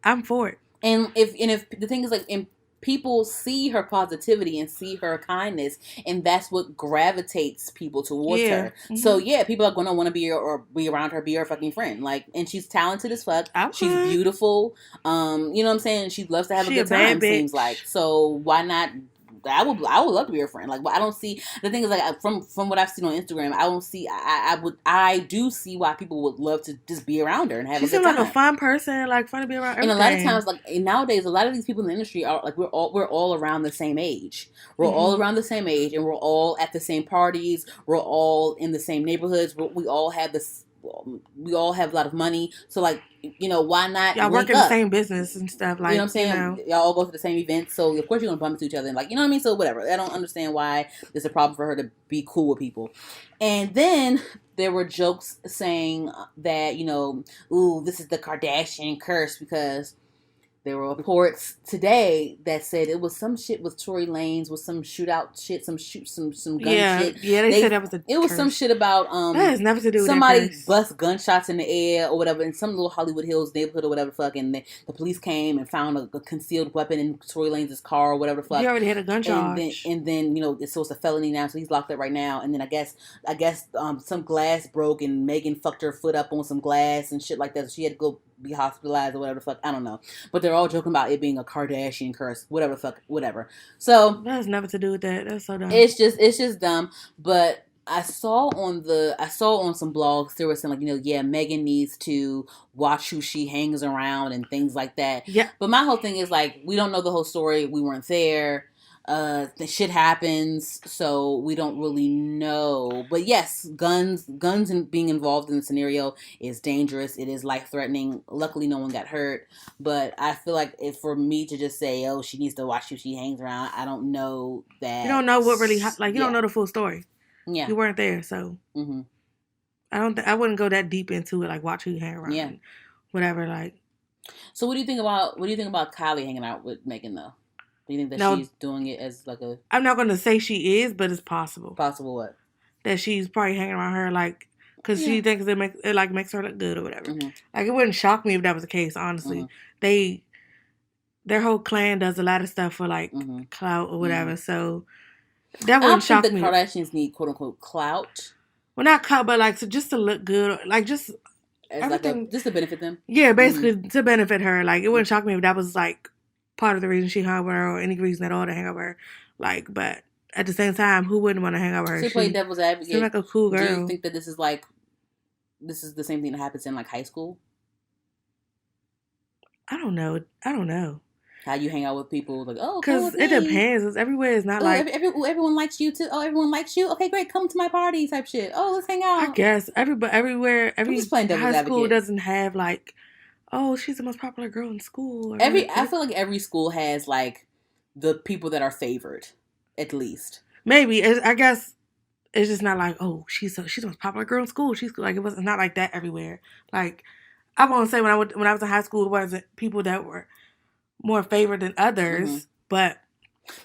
I'm for it. And if the thing is like, and people see her positivity and see her kindness, and that's what gravitates people towards her. So people are gonna want to be around her, be her fucking friend. Like, and she's talented as fuck. She's beautiful. You know what I'm saying? She loves to have a good time. Seems like so. Why not I would love to be her friend. Like, but I don't see, the thing is, like, from what I've seen on Instagram, I don't see, I do see why people would love to just be around her and have She a good seemed time. like a fun person, like fun to be around. Everything. And a lot of times, like nowadays, a lot of these people in the industry are like we're all around the same age. We're all around the same age, and we're all at the same parties. We're all in the same neighborhoods. We all have this. We all have a lot of money, so like, you know, why not? Y'all work in the same business and stuff. Like, you know what I'm saying? You know. Y'all all go to the same events, so of course you're gonna bump into each other, and like, you know what I mean. So whatever. I don't understand why it's a problem for her to be cool with people. And then there were jokes saying that, you know, ooh, this is the Kardashian curse, because there were reports today that said it was some shit with Tory Lanez, with some shootout shit, some gun shit. Yeah, they said that was it was some shit about that has nothing to do with somebody that bust gunshots in the air or whatever in some little Hollywood Hills neighborhood or whatever the fuck, and the police came and found a concealed weapon in Tory Lanez's car or whatever the fuck. He already had a gun charge. And then you know, it's a felony now, so he's locked up right now. And then I guess some glass broke and Megan fucked her foot up on some glass and shit like that. So she had to go be hospitalized or whatever the fuck. I don't know. But they're all joking about it being a Kardashian curse. Whatever the fuck. Whatever. So that has nothing to do with that. That's so dumb. It's just dumb. But I saw on some blogs they were saying, like, you know, yeah, Megan needs to watch who she hangs around and things like that. Yeah. But my whole thing is, like, we don't know the whole story. We weren't there. The shit happens, so we don't really know. But yes, guns and being involved in the scenario is dangerous. It is life threatening. Luckily, no one got hurt. But I feel like for me to just say, oh, she needs to watch who she hangs around, I don't know that. You don't know what really like. You don't know the full story. Yeah, you weren't there, so I wouldn't go that deep into it. Like, watch who you hang around. Yeah, whatever. Like, so what do you think about Kylie hanging out with Megan though? Do you think that she's doing it as like a... I'm not going to say she is, but it's possible. Possible what? That she's probably hanging around her, like, because she thinks it makes her look good or whatever. Mm-hmm. Like, it wouldn't shock me if that was the case, honestly. Mm-hmm. Their whole clan does a lot of stuff for, like, clout or whatever, so that wouldn't shock me. I don't think the Kardashians need, quote-unquote, clout. Well, not clout, but, like, just to look good, like, just... As everything, like just to benefit them? Yeah, basically, to benefit her. Like, it wouldn't shock me if that was, like, part of the reason she hung with her, or any reason at all to hang out with her. Like, but at the same time, who wouldn't want to hang out with her? She played devil's advocate. She's like a cool girl. Do you think that this is the same thing that happens in like high school? I don't know. How you hang out with people, like, oh, because it depends. It's everywhere is not like everyone likes you too. Oh, everyone likes you. Okay, great. Come to my party, type shit. Oh, let's hang out. I guess every high school doesn't have like, oh, she's the most popular girl in school. I feel like every school has like the people that are favored, at least. Maybe I guess it's just not like, oh, she's the most popular girl in school. She's like, it's not like that everywhere. Like, I won't say when I was in high school, it wasn't people that were more favored than others, but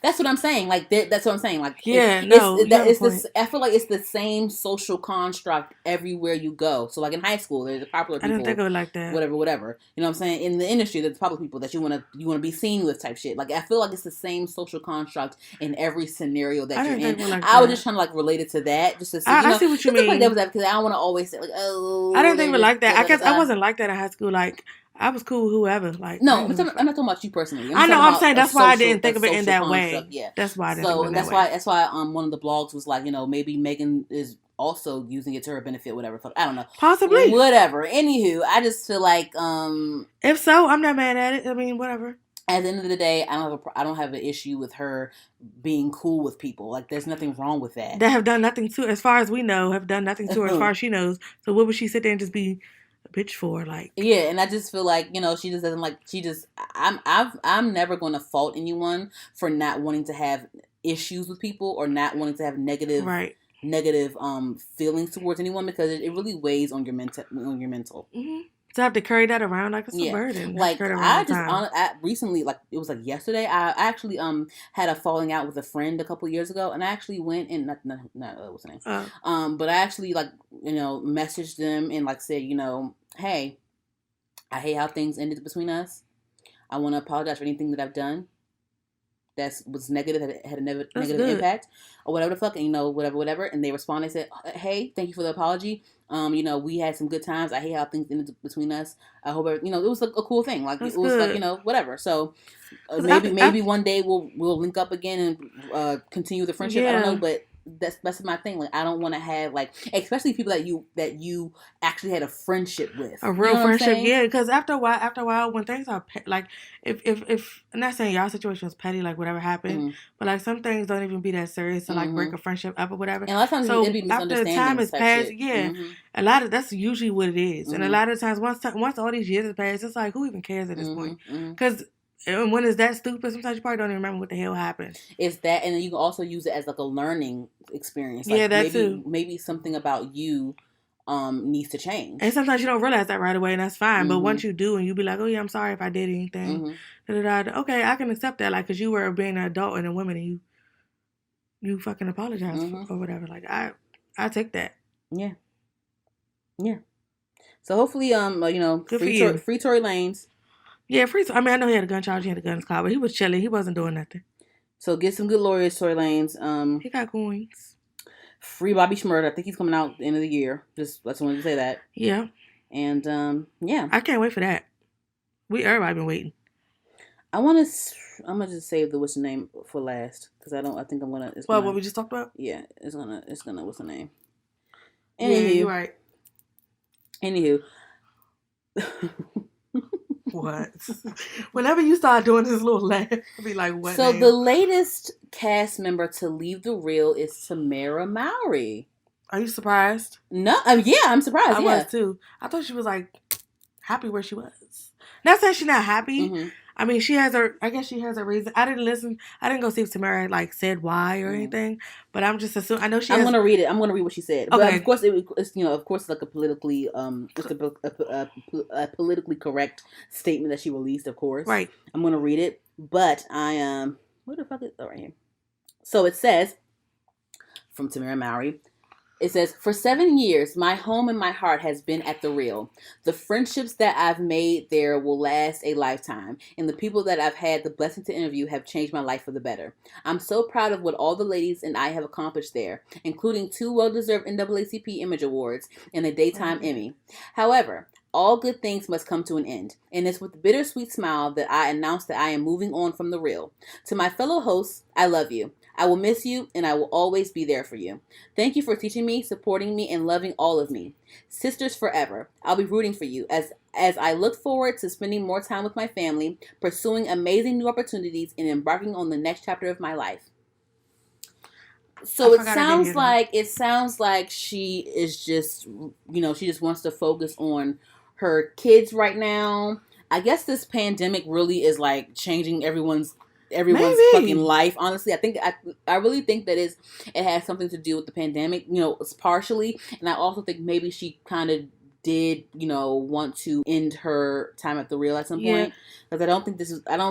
that's what I'm saying. Like that's what I'm saying. Like I feel like it's the same social construct everywhere you go. So like in high school, there's the popular people. I didn't think of it like that. Whatever. You know what I'm saying? In the industry, there's popular people that you want to be seen with, type shit. Like I feel like it's the same social construct in every scenario that you're in. I was just trying to like relate it to that, just to see. I see what you mean. Because I don't want to always say like, oh. I didn't think of it like that. I guess I wasn't like that in high school. Like, I was cool with whoever. Like, no, I'm not talking about you personally. I'm saying that's why I didn't think of it in that way. Yeah, that's why I didn't. So that's why one of the blogs was like, you know, maybe Megan is also using it to her benefit, whatever. I don't know, possibly, whatever. Anywho, I just feel like if so, I'm not mad at it. I mean, whatever. At the end of the day, I don't have an issue with her being cool with people. Like, there's nothing wrong with that. That have done nothing to, as far as we know, have done nothing to her as far as she knows. So what would she sit there and just be bitch for? Like, yeah, and I just feel like, you know, she just doesn't like, I'm never going to fault anyone for not wanting to have issues with people or not wanting to have negative feelings towards anyone, because it really weighs on your mental. Mm-hmm. To have to carry that around like it's a burden. Like recently, like it was like yesterday, I actually had a falling out with a friend a couple years ago, and I actually went and what's her name? But I actually, like, you know, messaged them and like said, you know, hey, I hate how things ended between us. I want to apologize for anything that I've done. was negative, had a negative good. impact, or whatever the fuck, and whatever, and they responded and said, hey, thank you for the apology. We had some good times. I hate how things ended between us. I hope it was a cool thing. Like That's it was good. like whatever. So maybe one day we'll link up again and continue the friendship. I don't know, but that's my thing. Like I don't want to have like, especially people that you actually had a friendship with, a real friendship. Yeah, because after a while, when things are like, if I'm not saying y'all situation was petty, like whatever happened, but like some things don't even be that serious to like break a friendship up or whatever. And a lot of times it'd be misunderstandings. After time has passed, shit. a lot of that's usually what it is. And a lot of times once all these years have passed, it's like who even cares at this point? Because and when it's that stupid, sometimes you probably don't even remember what the hell happened. It's that, and then you can also use it as like a learning experience. Like yeah, that too. Maybe something about you needs to change. And sometimes you don't realize that right away, and that's fine. But once you do, and you be like, oh yeah, I'm sorry if I did anything. Okay, I can accept that, like, because you were being an adult and a woman, and you fucking apologize or whatever. Like I take that. Yeah. So hopefully, Good free Tory Lanez. Yeah, I mean, I know he had a gun charge, he had a gun in his car, but he was chilling. He wasn't doing nothing. So get some good lawyers, Tory Lanez. He got coins. Free Bobby Shmurda. I think he's coming out at the end of the year. Just wanted to say that. Yeah. And yeah. I can't wait for that. Everybody been waiting. I'm gonna just save the what's the name for last because I think I'm gonna. What we just talked about? Yeah, it's gonna what's the name? Anywho, yeah, you're right. Anywho. What? Whenever you start doing this little laugh, I'll be like, what? So the latest cast member to leave the reel is Tamera Mowry. Are you surprised? No, yeah, I'm surprised. I was too. I thought she was like happy where she was. Not saying she's not happy. I mean, I guess she has a reason. I didn't go see if Tamera like said why or anything, but I'm just assuming. I know I'm gonna read it. I'm gonna read what she said. Okay. But of course, it's like a politically, it's a politically correct statement that she released. Of course, right. I'm gonna read it, but where the fuck is right here? So it says from Tamera Mowry. It says, for 7 years, my home and my heart has been at the Real. The friendships that I've made there will last a lifetime, and the people that I've had the blessing to interview have changed my life for the better. I'm so proud of what all the ladies and I have accomplished there, including 2 well-deserved NAACP Image Awards and a Daytime Emmy. However, all good things must come to an end, and it's with a bittersweet smile that I announce that I am moving on from the Real. To my fellow hosts, I love you. I will miss you, and I will always be there for you. Thank you for teaching me, supporting me, and loving all of me. Sisters forever. I'll be rooting for you as I look forward to spending more time with my family, pursuing amazing new opportunities, and embarking on the next chapter of my life. So it sounds like she is just, she just wants to focus on her kids right now. I guess this pandemic really is like changing everyone's fucking life. Honestly, I really think that it has something to do with the pandemic. It's partially, and I also think maybe she kind of did, want to end her time at the Real at some point. Because I don't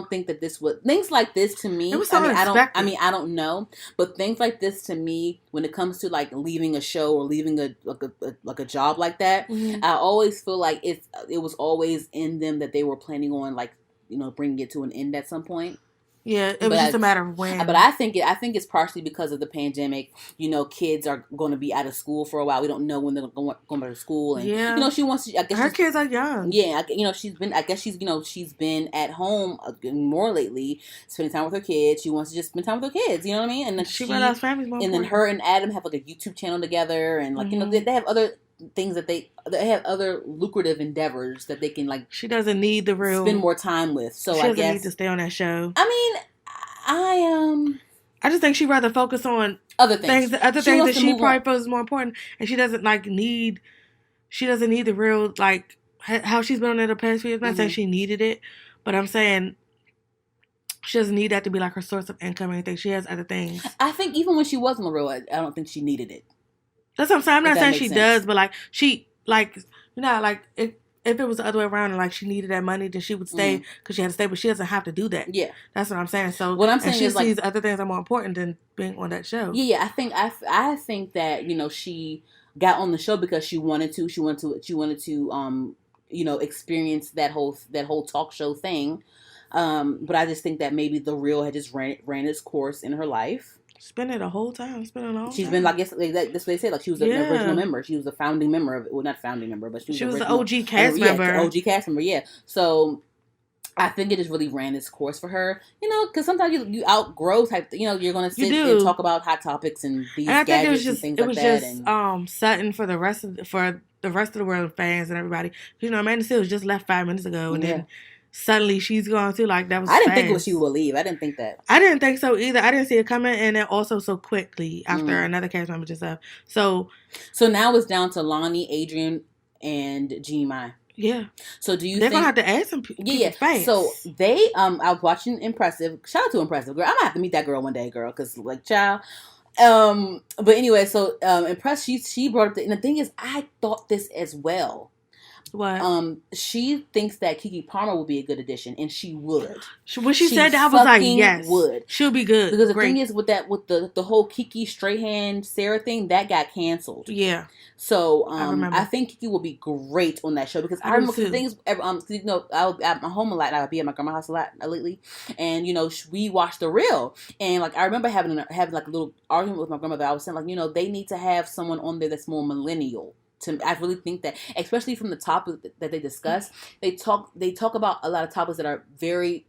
think that this was things like this to me. It was so unexpected. I don't know, but things like this to me, when it comes to like leaving a show or leaving a job like that, I always feel like it was always in them that they were planning on like bringing it to an end at some point. Yeah, it was just a matter of when. But I think it's partially because of the pandemic. Kids are going to be out of school for a while. We don't know when they're going back to school, and she wants to. I guess her kids are young. Yeah, she's been at home more lately, spending time with her kids. She wants to just spend time with her kids. You know what I mean? And then she realized family's more important. Then her and Adam have like a YouTube channel together, and like they have other things that they have other lucrative endeavors that they can like. She doesn't need the Real spend more time with. So she doesn't need to stay on that show. I mean, I just think she'd rather focus on other things that she probably feels is more important, and she doesn't need the Real like how she's been on it the past few years. I'm not saying she needed it, but I'm saying she doesn't need that to be like her source of income or anything. She has other things. I think even when she was on the Real, I don't think she needed it. That's what I'm saying. I'm not saying she does, but like she like like if it was the other way around and like she needed that money, then she would stay because she had to stay. But she doesn't have to do that. Yeah, that's what I'm saying. So what I'm saying she is sees other things are more important than being on that show. Yeah. I think that she got on the show because she wanted to. She wanted to experience that whole talk show thing. But I just think that maybe the real had just ran its course in her life. Spending the whole time. Spending a long She's time. been like, that's what they say. Like she was an original member. She was a founding member of it. Well, not founding member, but she was the original, OG cast member. Yeah, OG cast member. Yeah. So I think it just really ran its course for her. You know, because sometimes you outgrow type. You know, you're going to sit and talk about hot topics and these gadgets and things like that. And Sutton for the rest of the world, fans and everybody. You know, Amanda Seales just left 5 minutes ago, and then suddenly she's gone too. Like that was. I didn't think she would leave. I didn't think that. I didn't think so either. I didn't see it coming, and then also so quickly after another cast member just left. So now it's down to Lonnie, Adrian, and Jeannie Mai. Yeah. So do you they're think... gonna have to add some people? Yeah. So they I was watching Impressive. Shout out to Impressive, girl. I'm gonna have to meet that girl one day, girl, because like child. But anyway, so Impressive, she brought up and the thing is, I thought this as well. What? She thinks that Keke Palmer would be a good addition, and she would. When she said that, I was like, yes, would. She'll be good. Because the thing is, with the whole Keke Strahan Sarah thing, that got canceled. Yeah. So I think Keke will be great on that show because I remember the things. You know, I'm home a lot. I'll be at my grandma's house a lot lately, and you know, we watched The Real, and like I remember having like a little argument with my grandmother. I was saying like, you know, they need to have someone on there that's more millennial. I really think that, especially from the topic that they discuss, they talk about a lot of topics that are very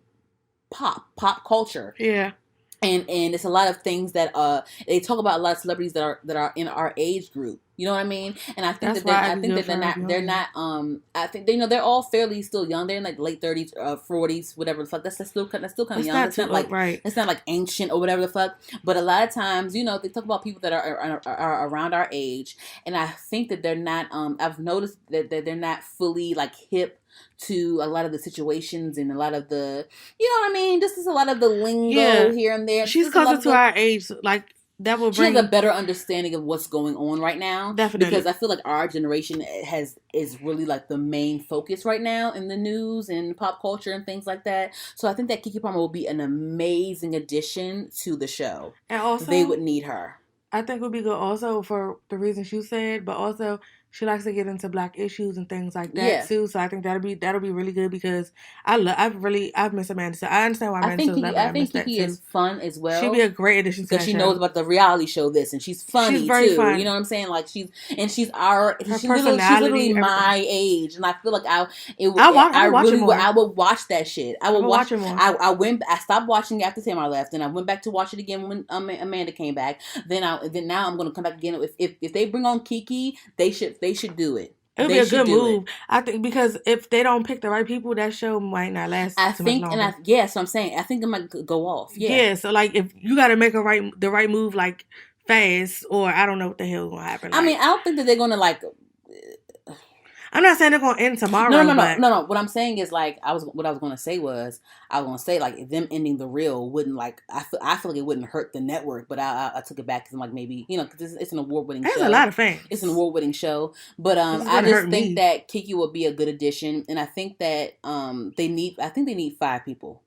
pop culture. Yeah. And it's a lot of things that they talk about a lot of celebrities that are in our age group. You know what I mean? And I think they're not. I think they're all fairly still young. They're in like late 30s, 40s, whatever the fuck. That's still kind of young. It's not like right. It's not like ancient or whatever the fuck. But a lot of times, you know, they talk about people that are around our age, and I think that they're not. I've noticed that they're not fully like hip to a lot of the situations and a lot of the, you know what I mean? Just a lot of the lingo here and there. She's closer to our age, like. That will bring... She has a better understanding of what's going on right now. Definitely. Because I feel like our generation is really like the main focus right now in the news and pop culture and things like that. So I think that Keke Palmer will be an amazing addition to the show. And also, they would need her. I think it would be good also for the reasons you said, but also she likes to get into black issues and things like that too. So I think that'll be really good because I've missed Amanda. So I understand why Amanda. I think Keke is fun as well. She'd be a great addition to because she knows about the reality show this, and she's funny very too. Fun. You know what I'm saying? Like she's literally my age, and I feel like I would watch that shit. I would watch it more. I stopped watching it after Tamera left, and I went back to watch it again when Amanda came back. Then now I'm going to come back again. If they bring on Keke, they should do it. It would be a good move, I think, because if they don't pick the right people, that show might not last. I think, so I'm saying, I think it might go off. Yeah. So like, if you got to make the right move, like fast, or I don't know what the hell is gonna happen. I mean, I don't think that they're gonna like. I'm not saying they're gonna end tomorrow. No. What I'm saying is like what I was gonna say like them ending The Real wouldn't like I feel like it wouldn't hurt the network, but I took it back because like maybe because it's an award-winning show. There's a lot of fans. It's an award-winning show, but I just think that Keke will be a good addition, and I think that they need 5 people.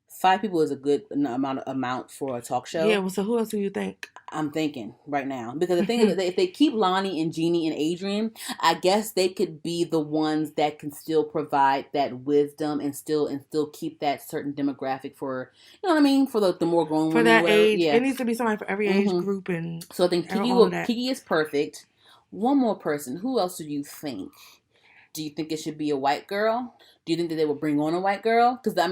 5 people is a good amount for a talk show. Yeah. Well, so who else do you think? I'm thinking right now because the thing is, if they keep Lonnie and Jeannie and Adrian, I guess they could be the ones that can still provide that wisdom and still keep that certain demographic for, you know what I mean, for the more grown for that age. Yeah. It needs to be somebody for every age group, and so I think Keke is perfect. One more person. Who else do you think? Do you think it should be a white girl? Do you think that they will bring on a white girl? Because The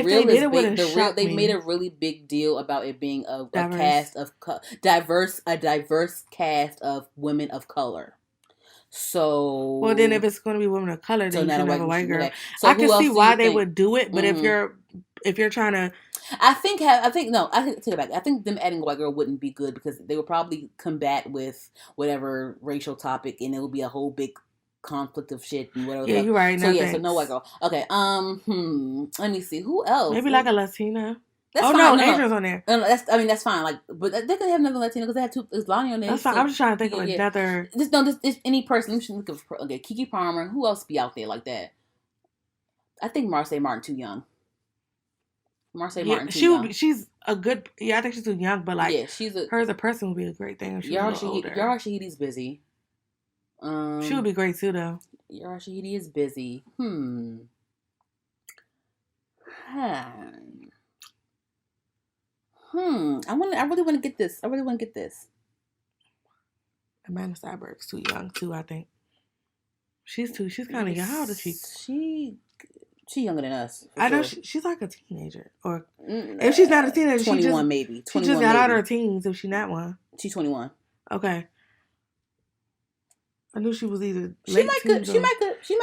Real is big. They made a really big deal about it being a cast of diverse cast of women of color. So well, then if it's going to be women of color, then you should have a white girl. So I can see why they would do it, but if you're trying to, I take it back. I think them adding a white girl wouldn't be good because they would probably combat with whatever racial topic, and it would be a whole big conflict of shit and whatever. Yeah, you're right. So so no white girl. Okay. Let me see who else. Maybe like a Latina. That's fine. No, Adrian's on there. That's fine. Like, but they could have another Latina because they had 2. There's Lonnie on there. That's fine. I'm just trying to think of another. Just any person. We should look at Keke Palmer. Who else be out there like that? I think Marsai Martin too young. Martin too young. She's a good. Yeah, I think she's too young, but like, her as a person would be a great thing. Yara Shahidi's busy. She would be great too, though. Yara Shahidi is busy. I really want to get this. Amanda Seiberg's too young too, I think. She's kind of young. How old is she? She younger than us. I know she's like a teenager. Or if she's not a teenager, 21 maybe. She just got out of her teens if she's not one. She's 21. Okay. I knew she was either She might could do it. She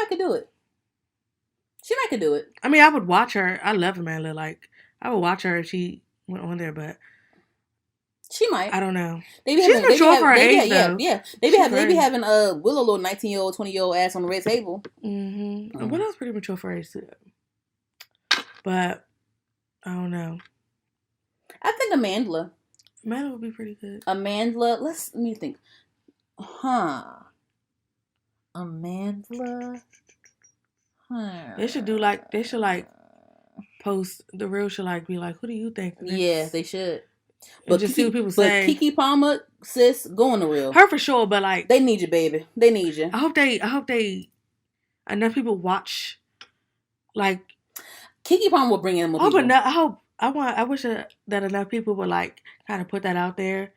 might could do it. I mean, I would watch her. I love Amanda. Like, I would watch her if she went on there, but she might. I don't know. She's mature for her age, though. Yeah. They be having Willow little 19-year-old, 20-year-old ass on the red table. Mm-hmm. And Willow's pretty mature for her age too. But I don't know. I think Amanda would be pretty good. Amanda, let me think. Amanda. They should post the real should like be like, who do you think? Yeah, they should. But just see what people say. Keke Palmer, sis, go on the real. Her for sure, but like they need you, baby. They need you. I hope they enough people watch. Like Keke Palmer will bring in more people. But no, I wish that enough people would like kind of put that out there,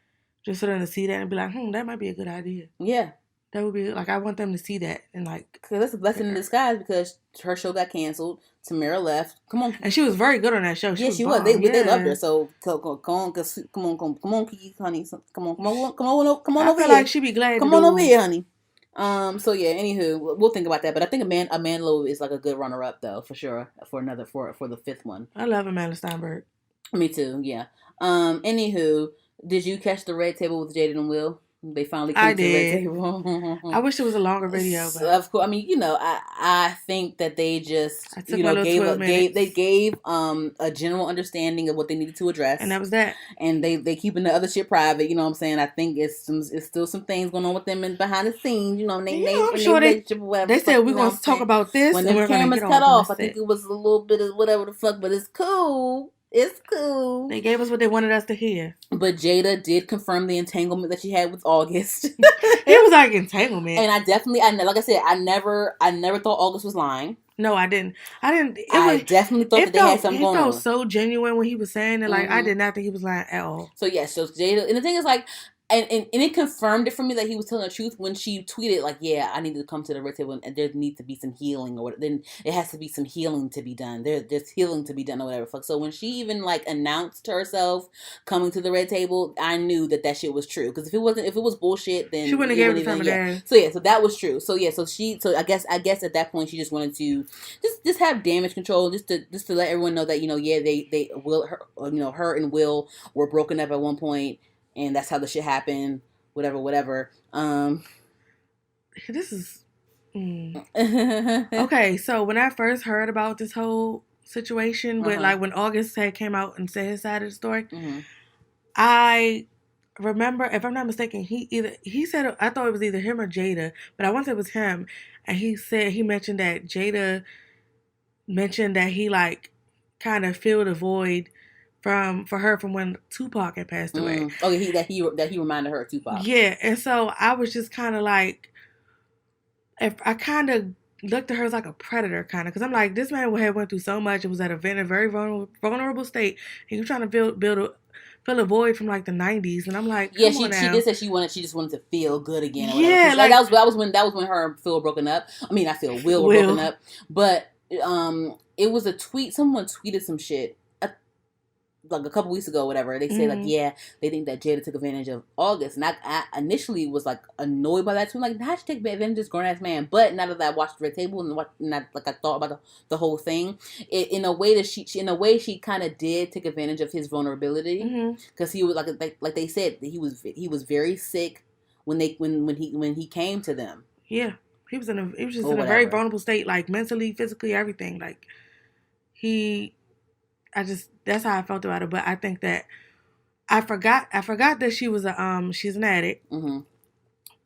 just for them to see that and be like, that might be a good idea. Yeah. That would be like I want them to see that and like. Cause that's a blessing in disguise because her show got canceled. Tamera left. Come on, and she was very good on that show. She was. They loved her. So come on, Keke, honey. Come on I over feel here. like she'd be glad. Come on over here, honey. So yeah. Anywho, we'll think about that. But I think Amanda is like a good runner up though, for sure. For the fifth one. I love Amanda Steinberg. Me too. Yeah. Anywho, did you catch the red table with Jada and Will? They finally came to the red table. I wish it was a longer video. But of course, I mean, I think that they just gave a general understanding of what they needed to address, and that was that. And they keeping the other shit private. You know what I'm saying? I think it's still some things going on with them behind the scenes. I'm sure they said we're going to talk about this when the cameras cut off. I think it was a little bit of whatever the fuck, but it's cool. It's cool. They gave us what they wanted us to hear. But Jada did confirm the entanglement that she had with August. It was like entanglement. And like I said, I never thought August was lying. No, I didn't. I definitely thought that they had something going on. It felt so genuine when he was saying it. Like, I did not think he was lying at all. So, yeah. So, Jada... And the thing is, like... And it confirmed it for me that he was telling the truth when she tweeted, like, yeah, I need to come to the red table and there needs to be some healing or whatever. Then it has to be some healing to be done. There's healing to be done or whatever. Fuck. So when she even, like, announced herself coming to the red table, I knew that shit was true. Because if it was bullshit, then... She wouldn't have given it from there. So, yeah, so that was true. So, yeah, so I guess at that point she just wanted to just have damage control, just to let everyone know that, her and Will were broken up at one point. And that's how the shit happened. Whatever. This is... Okay, so when I first heard about this whole situation, with like when August came out and said his side of the story, I remember, if I'm not mistaken, he said, I thought it was either him or Jada, but I want to say it was him. And he mentioned that Jada mentioned that he like kind of filled a void for her from when Tupac had passed away. Oh, that he reminded her of Tupac. Yeah, and so I was just kind of like, if I kind of looked at her as like a predator, kind of, because I'm like, this man had went through so much. It was at a very vulnerable state. He was trying to fill a void from like the 90s, and I'm like, yeah, she did say she just wanted to feel good again. Or yeah, like that was when her and Phil broken up. I mean, I feel Will were broken up, but it was a tweet. Someone tweeted some shit. Like a couple weeks ago, whatever, they say like, yeah, they think that Jada took advantage of August, and I initially was like annoyed by that too. Like, how she take advantage of this grown ass man? But now that I watched the Red Table and I thought about the whole thing, in a way she kind of did take advantage of his vulnerability because he was like they said he was very sick when he came to them. Yeah, he was in a very vulnerable state, like mentally, physically, everything. Like that's how I felt about it. But I think that I forgot that she was she's an addict.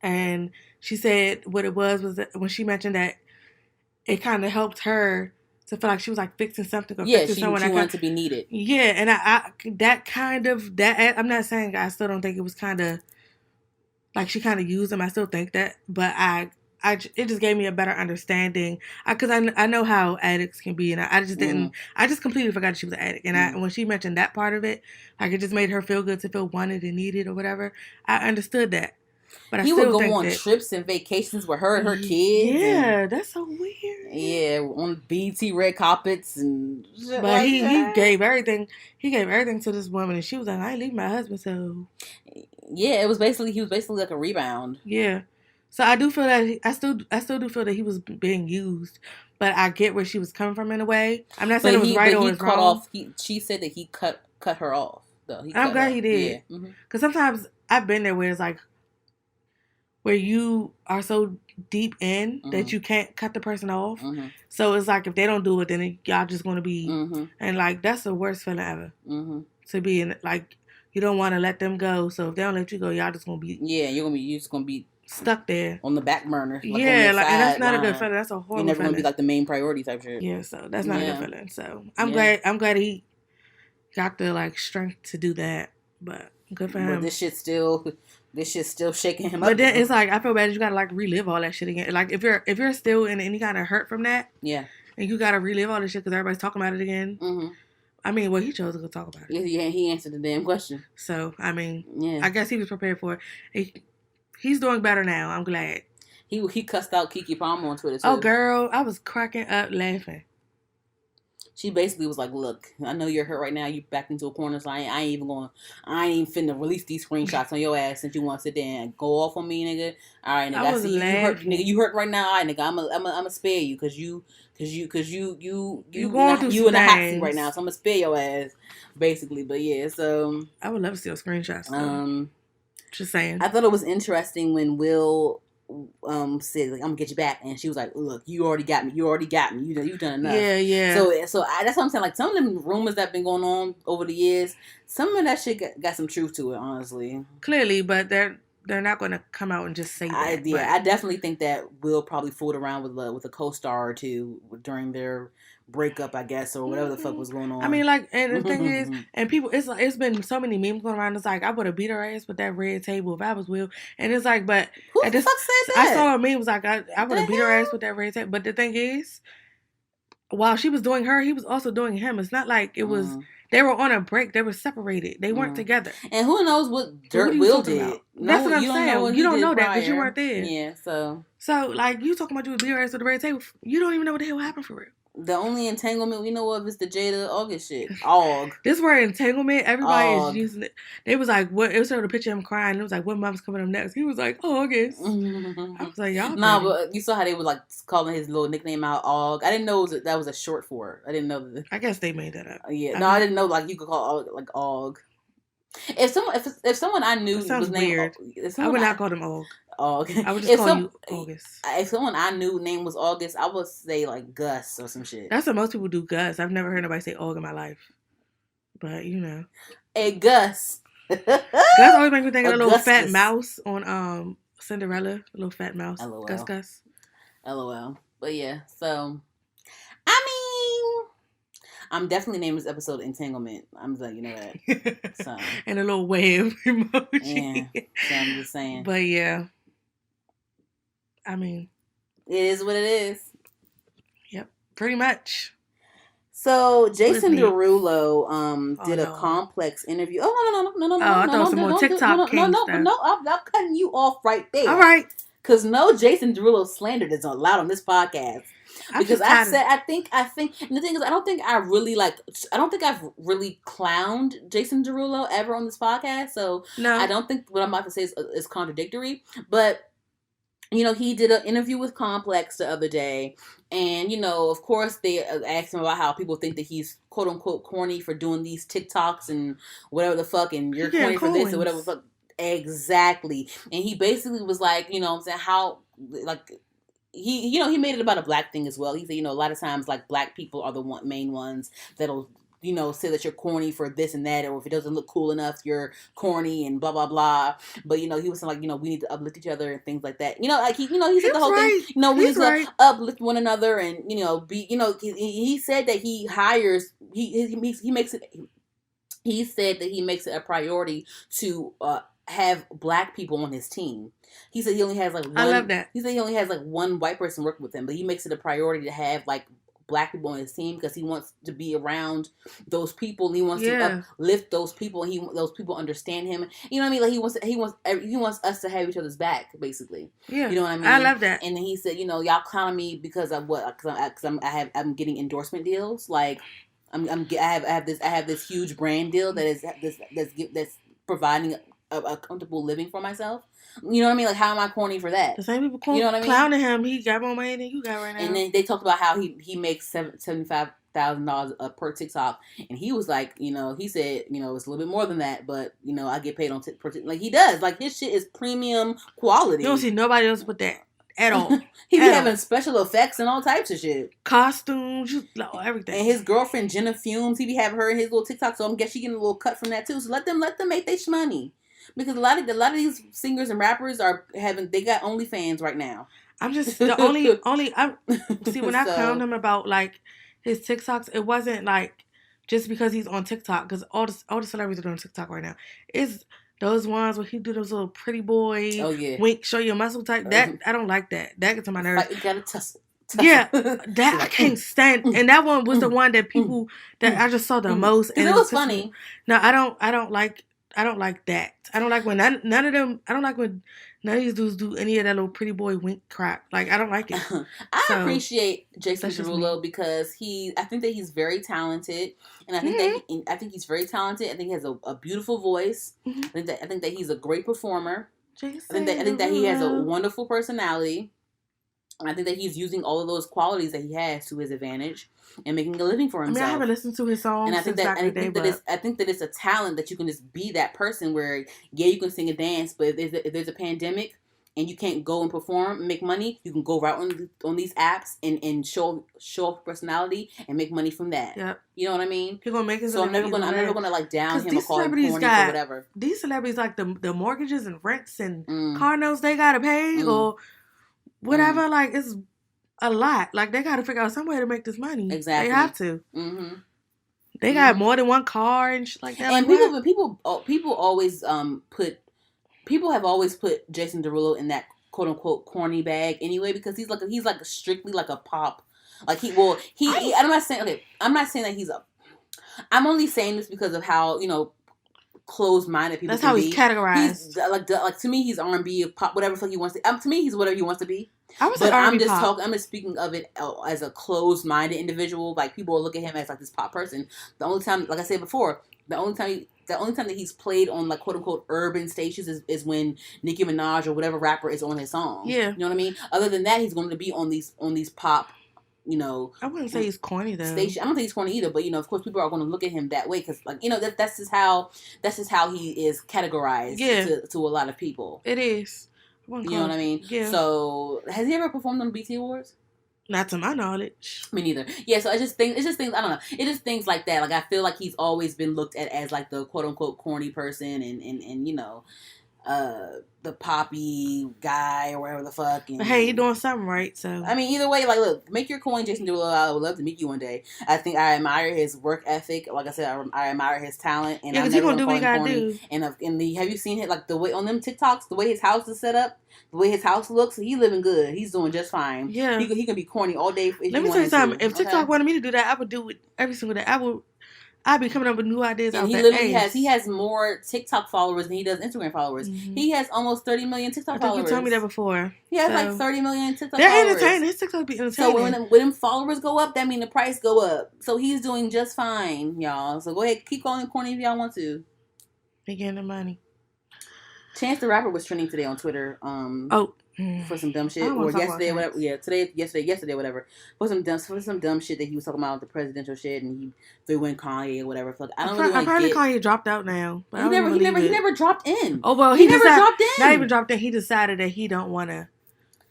And she said what it was that when she mentioned that it kind of helped her to feel like she was like fixing something or fixing someone. She wanted to be needed. Yeah, and I'm not saying I still don't think it was kind of like she kind of used him. I still think that, but I it just gave me a better understanding. Because I know how addicts can be, and I just didn't. I just completely forgot that she was an addict. And when she mentioned that part of it, like it just made her feel good to feel wanted and needed or whatever. I understood that. But I he still would go think on that, trips and vacations with her and her kids. Yeah, that's so weird. Yeah, on BT red carpets and shit. But like he gave everything. He gave everything to this woman, and she was like, "I ain't leaving my husband." So yeah, he was basically like a rebound. Yeah. So I do feel that I still do feel that he was being used, but I get where she was coming from in a way. I'm not saying it was right or it was cut wrong. off. She said that he cut her off. Though I'm glad he did. Yeah. Because sometimes I've been there where it's like where you are so deep in that you can't cut the person off. So it's like if they don't do it, then y'all just gonna be and like that's the worst feeling ever to be in. Like you don't want to let them go, so if they don't let you go, y'all just gonna be you're just gonna be stuck there on the back burner. Like and that's not a good feeling. That's a horrible feeling. You're never gonna be like the main priority type shit. Yeah, so that's not a good feeling. So I'm glad he got the like strength to do that. But good for him. But this shit's still shaking him up. But then though. It's like I feel bad you gotta like relive all that shit again. Like if you're still in any kind of hurt from that, and you gotta relive all this shit because everybody's talking about it again. I mean, well, he chose to go talk about it. Yeah, he answered the damn question. So I mean, I guess he was prepared for it. He's doing better now. I'm glad. He cussed out Keke Palmer on Twitter too. Oh, girl, I was cracking up laughing. She basically was like, "Look, I know you're hurt right now. You backed into a corner, so I ain't even finna release these screenshots on your ass since you want to sit there and go off on me, nigga. All right, nigga. I see you hurt right now. All right, nigga. I'ma spare you because you going through you in a hot seat right now, so I'm gonna spare your ass, basically. But yeah, so I would love to see those screenshots. Though. Just saying. I thought it was interesting when Will said like I'm gonna get you back, and she was like, "Look, you already got me. You done enough." Yeah. So that's what I'm saying. Like some of them rumors that been going on over the years, some of that shit got some truth to it, honestly. Clearly, but they're not going to come out and just say that. I definitely think that Will probably fooled around with a co-star or two during their breakup, I guess, or whatever the fuck was going on. I mean, like, and the thing is, and people, it's been so many memes going around. It's like I would have beat her ass with that red table if I was Will, and it's like, but who the fuck said that? I saw a meme was like I would have beat her ass with that red table. But the thing is, while she was doing her, he was also doing him. It's not like it was. They were on a break. They were separated. They weren't together. And who knows what Dirt Will did? That's what I'm saying. You don't know that because you weren't there. Yeah, so like you talking about you with beat her ass with the red table. You don't even know what the hell happened for real. The only entanglement we know of is the Jada August shit. Og. This word entanglement, everybody is using it. They was like, what? It was sort of a picture of him crying. It was like, what mom's coming up next? He was like, August. I was like, y'all. Nah, but you saw how they were like calling his little nickname out Og. I didn't know that was a short for it. I didn't know that. I guess they made that up. Yeah, I didn't know like you could call like Og. If someone I knew was named weird. I would not call him Og. Okay. I would just call you August. If someone I knew name was August, I would say like Gus or some shit. That's what most people do, Gus. I've never heard nobody say Og in my life. But you know. Hey Gus. Gus always makes me think of a little fat mouse on Cinderella. A little fat mouse. LOL. Gus. LOL. But yeah, so I mean I'm definitely naming this episode Entanglement. I'm just like, you know that. So and a little wave emoji. Yeah. So I'm just saying. But yeah. I mean, it is what it is. Yep, pretty much. So Jason Derulo did a complex interview. Oh no! I thought some more TikTok No, I'm cutting you off right there. All right, because no Jason Derulo slander is allowed on this podcast. Because I think, and the thing is, I don't think I've really clowned Jason Derulo ever on this podcast. So no. I don't think what I'm about to say is contradictory, but. You know, he did an interview with Complex the other day. And, you know, of course, they asked him about how people think that he's, quote unquote, corny for doing these TikToks and whatever the fuck. And you're corny for this or whatever the fuck. Exactly. And he basically was like, you know what I'm saying, how, like, he made it about a black thing as well. He said, you know, a lot of times, like, black people are the main ones that'll, you know, say that you're corny for this and that, or if it doesn't look cool enough, you're corny and blah, blah, blah. But, you know, he was saying, like, you know, we need to uplift each other and things like that. You know, like, he said the whole thing, you know, we need to uplift one another and, you know, be, you know, he said that he hires, he makes it, he said that he makes it a priority to have black people on his team. He said he only has like one. I love that. He said he only has like one white person working with him, but he makes it a priority to have like black people on his team because he wants to be around those people. And he wants to uplift those people, and those people understand him. You know what I mean? Like he wants us to have each other's back, basically. Yeah, you know what I mean. I love that. And then he said, y'all clown me because of what? Because I'm getting endorsement deals. Like I have this huge brand deal that's providing a comfortable living for myself. You know what I mean? Like, how am I corny for that? The same people clowning him. He got more money than you got right now. And then they talked about how he makes $75,000 per TikTok, and he was like, he said, it's a little bit more than that, but I get paid on like he does. Like his shit is premium quality. You don't see nobody else with that at all. He be having special effects and all types of shit, costumes, everything. And his girlfriend Jenna Fumes, he be having her in his little TikTok, so I guess she getting a little cut from that too. So let them make their money. Because a lot of these singers and rappers they got OnlyFans right now. I'm just the only see when I found him about like his TikToks, it wasn't like just because he's on TikTok, because all the celebrities are doing TikTok right now. It's those ones where he do those little pretty boy wink, show your muscle type. That I don't like that. That gets on my nerves. Like, you gotta tussle. Yeah, that I can't stand. And that one was the one that people that I just saw the most. And it was funny. No, I don't like that. I don't like when none of them. I don't like when none of these dudes do any of that little pretty boy wink crap. Like, I don't like it. I appreciate Jason Derulo because I think that he's very talented, and I think he's very talented. I think he has a beautiful voice. Mm-hmm. I think that he's a great performer. I think that he has a wonderful personality. And I think that he's using all of those qualities that he has to his advantage and making a living for himself. I mean, I haven't listened to his songs. And I think that it's a talent that you can just be that person where, you can sing and dance, but if there's a pandemic and you can't go and perform and make money, you can go right on these apps and show off personality and make money from that. Yep. You know what I mean? You're gonna make it. So I'm never gonna like down him or call him corny or whatever. These celebrities like the mortgages and rents and car notes they gotta pay or whatever, like, it's a lot. Like, they got to figure out some way to make this money. Exactly. They have to. Mm-hmm. They got more than one car and shit like that. And like people have always put Jason Derulo in that quote unquote corny bag anyway, because he's like strictly like a pop. Like I'm not saying that he's I'm only saying this because of how, closed-minded people. That's how he's categorized. He's like to me, he's R&B, pop, whatever fuck he wants to. To me, he's whatever he wants to be. I'm just speaking of it as a closed-minded individual. Like, people look at him as like this pop person. The only time, like I said before, the only time that he's played on like quote unquote urban stages is when Nicki Minaj or whatever rapper is on his song. Yeah, you know what I mean. Other than that, he's going to be on these pop. I wouldn't say he's corny though. Station. I don't think he's corny either, but of course, people are going to look at him that way because, like, that's just how he is categorized to a lot of people. It is. You know what I mean? Yeah. So, has he ever performed on the BT Awards? Not to my knowledge. Me neither. Yeah. So it's just things. I don't know. It's just things like that. Like, I feel like he's always been looked at as like the quote unquote corny person, and the poppy guy or whatever the fuck. But hey, you're doing something right, so. I mean, either way, like, look, make your coin, Jason Derulo. I would love to meet you one day. I think I admire his work ethic. Like I said, I admire his talent. And because he's going to do what he got to do. And have you seen it, like, the way, on them TikToks, the way his house is set up, the way his house looks, he's living good. He's doing just fine. Yeah. He can be corny all day. Let me tell you something. If TikTok wanted me to do that, I would do it every single day. I'd be coming up with new ideas. And he has more TikTok followers than he does Instagram followers. Mm-hmm. He has almost 30 million TikTok followers. You told me that before. He has like 30 million TikTok followers. They're entertaining. His TikTok be entertaining. So when them followers go up, that means the price go up. So he's doing just fine, y'all. So go ahead, keep calling him corny if y'all want to. They getting the money. Chance the Rapper was trending today on Twitter. For some dumb shit, or yesterday, or whatever. Yeah, yesterday, whatever. For some dumb shit that he was talking about, the presidential shit, and he threw in Kanye or whatever. Like, I don't really like it. Kanye dropped out now. But he never dropped in. Oh well, he never dropped in. Not even dropped in. He decided that he don't want to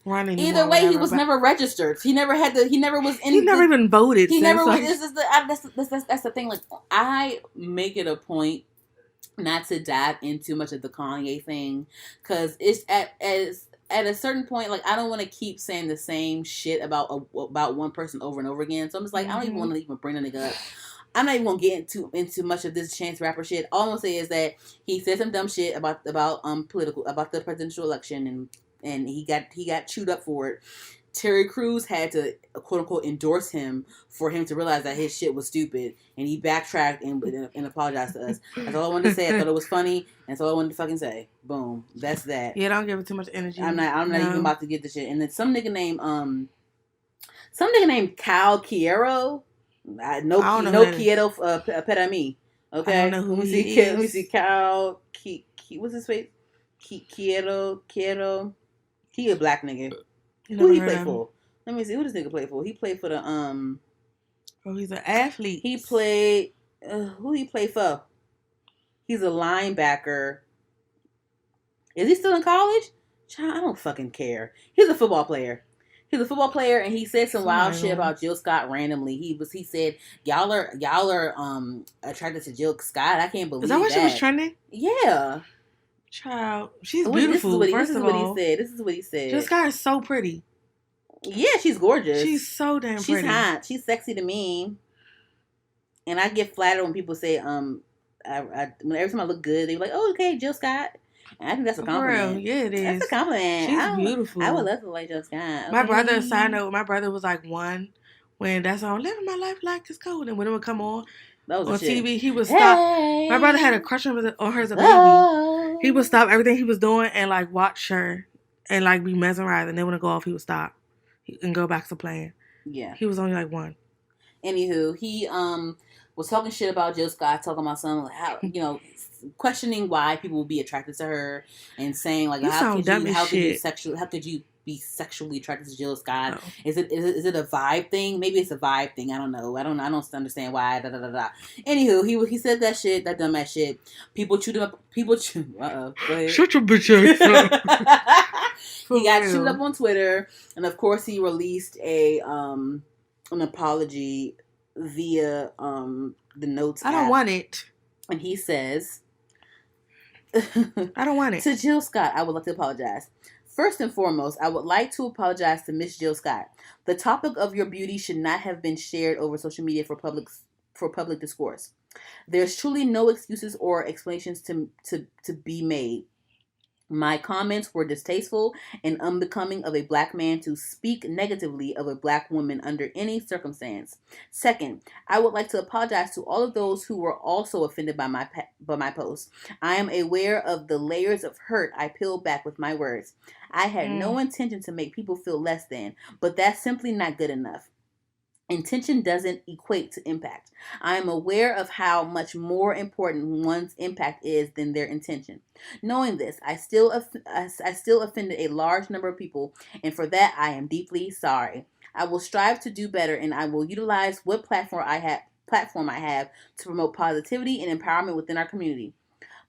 run anymore. Either way, he was never registered. He never had the. He never was in. He never even voted. He never. That's the thing. Like, I make it a point not to dive into much of the Kanye thing, because it's at a certain point, like, I don't want to keep saying the same shit about one person over and over again. So I'm just like, I don't even want to even bring the nigga up. I'm not even gonna get into much of this Chance Rapper shit. All I'm gonna say is that he said some dumb shit about the presidential election, and he got chewed up for it. Terry Crews had to quote unquote endorse him for him to realize that his shit was stupid, and he backtracked and apologized to us. That's all I wanted to say. I thought it was funny, and that's all I wanted to fucking say. Boom, that's that. Yeah, don't give it too much energy. I'm not even about to get the shit. And then some nigga named Cal Quiero. No Quieto para mí. Okay, I don't know who let me see. Cal what's his face? Quiero. He a black nigga. Who he play for? Let me see. Who this nigga play for? He played for the Oh, he's an athlete. He played. Who he play for? He's a linebacker. Is he still in college? Child, I don't fucking care. He's a football player. And he said some wild shit about Jill Scott randomly. He said y'all are attracted to Jill Scott. I can't believe that. Is that why she was trending? Yeah. Child, she's beautiful. This is what he said. Jill Scott is so pretty. Yeah, she's gorgeous. She's so damn pretty. She's hot. She's sexy to me. And I get flattered when people say, every time I look good, they're like, "Oh, okay, Jill Scott." And I think that's a compliment. Yeah, it is. That's a compliment. She's beautiful. I would love to like Jill Scott. My brother, side note, my brother was like one when that song "Living My Life Like It's Cold," and when it would come on TV, he would stop. Hey. My brother had a crush on her as a baby. He would stop everything he was doing and like watch her and like be mesmerized. And then when it go off, he would stop and go back to playing. Yeah, he was only like one. Anywho, he was talking shit about Jill Scott, talking about something like how questioning why people will be attracted to her and saying like how could you be sexually attracted to Jill Scott? Oh. Is it a vibe thing? Maybe it's a vibe thing. I don't know. I don't understand why. Anywho, he said that shit, that dumbass shit. People chewed him up. Go ahead. Shut your bitch ass. He got chewed up on Twitter, and of course he released an apology via the notes. I don't want it. And he says, I don't want it. To Jill Scott, I would like to apologize. First and foremost, I would like to apologize to Miss Jill Scott. The topic of your beauty should not have been shared over social media for public discourse. There's truly no excuses or explanations to be made. My comments were distasteful and unbecoming of a black man to speak negatively of a black woman under any circumstance. Second, I would like to apologize to all of those who were also offended by my post. I am aware of the layers of hurt I peeled back with my words. I had no intention to make people feel less than, but that's simply not good enough. Intention doesn't equate to impact. I am aware of how much more important one's impact is than their intention. Knowing this, I still offended a large number of people, and for that I am deeply sorry. I will strive to do better, and I will utilize what platform I have to promote positivity and empowerment within our community,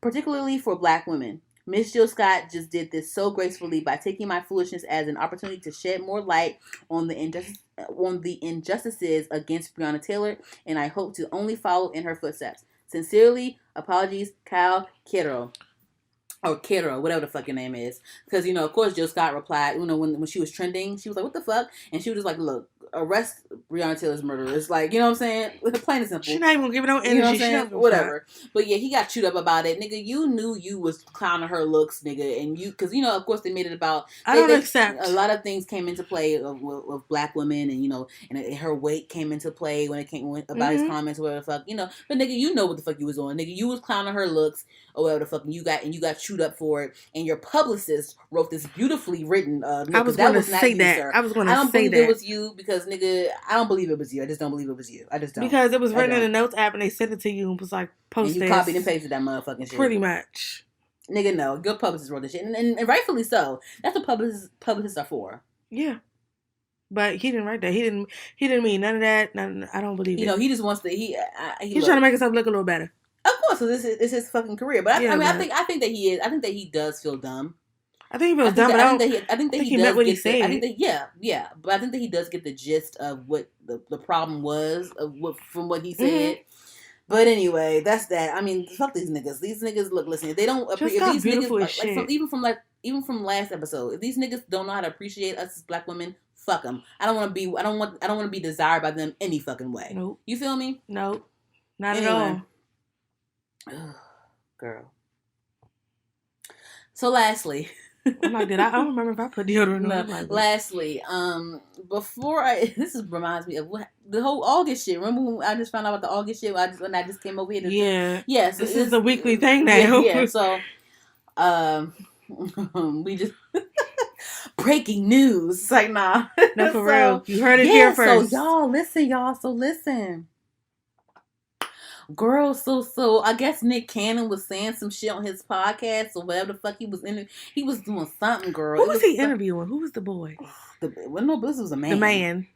particularly for black women. Miss Jill Scott just did this so gracefully by taking my foolishness as an opportunity to shed more light on the injustices against Breonna Taylor, and I hope to only follow in her footsteps. Sincerely, apologies, Cal Quiero. Or Kero, whatever the fuck your name is. Because, of course, Jill Scott replied, when she was trending, she was like, what the fuck? And she was just like, look, arrest Breonna Taylor's murderers. Like, you know what I'm saying? Plain and simple. She's not even going to give it no energy. You know what I'm saying? Whatever. But yeah, he got chewed up about it. Nigga, you knew you was clowning her looks, nigga. And because, of course, they made it about... I don't accept. A lot of things came into play of black women and, and her weight came into play when it came about his comments or whatever the fuck, But nigga, you know what the fuck you was doing. Nigga, you was clowning her looks or whatever the fuck, and you got chewed up for it, and your publicist wrote this beautifully written note. I was going to say that. Sir. I was going to say that. I don't believe it was you because, nigga, I don't believe it was you. I just don't believe it was you. I just don't. Because it was written in the notes app and they sent it to you and was like, post and you copied and pasted that motherfucking shit. Pretty much. Nigga, no. Your publicist wrote this shit. And rightfully so. That's what publicists are for. Yeah. But he didn't write that. He didn't mean none of that. I don't believe it. He just wants to... He's trying to make himself look a little better. Of course, so this is his fucking career. But I think that he is. I think that he does feel dumb. I think he feels dumb, but I think that he meant what he said. said. I think that yeah. But I think that he does get the gist of what the problem was from what he said. Mm-hmm. But anyway, that's that. I mean, fuck these niggas. These niggas listen. If they don't appreciate these niggas, even from last episode, if these niggas don't know how to appreciate us as black women, fuck them. I don't want to be desired by them any fucking way. Nope. You feel me? Nope. Not at Anyway. all. Girl. So lastly, I'm like, I don't remember if I put deodorant on. no, lastly, before reminds me of what the whole August shit. Remember when I just found out about the August shit when I just came over here to Yes, this is a weekly thing now. Yeah. So, we just breaking news. It's like, nah. No, for real. You heard it here first. So listen. Girl, so I guess Nick Cannon was saying some shit on his podcast or whatever the fuck he was in. He was doing something, girl. Who was he interviewing? Who was the boy? This was a man. The man.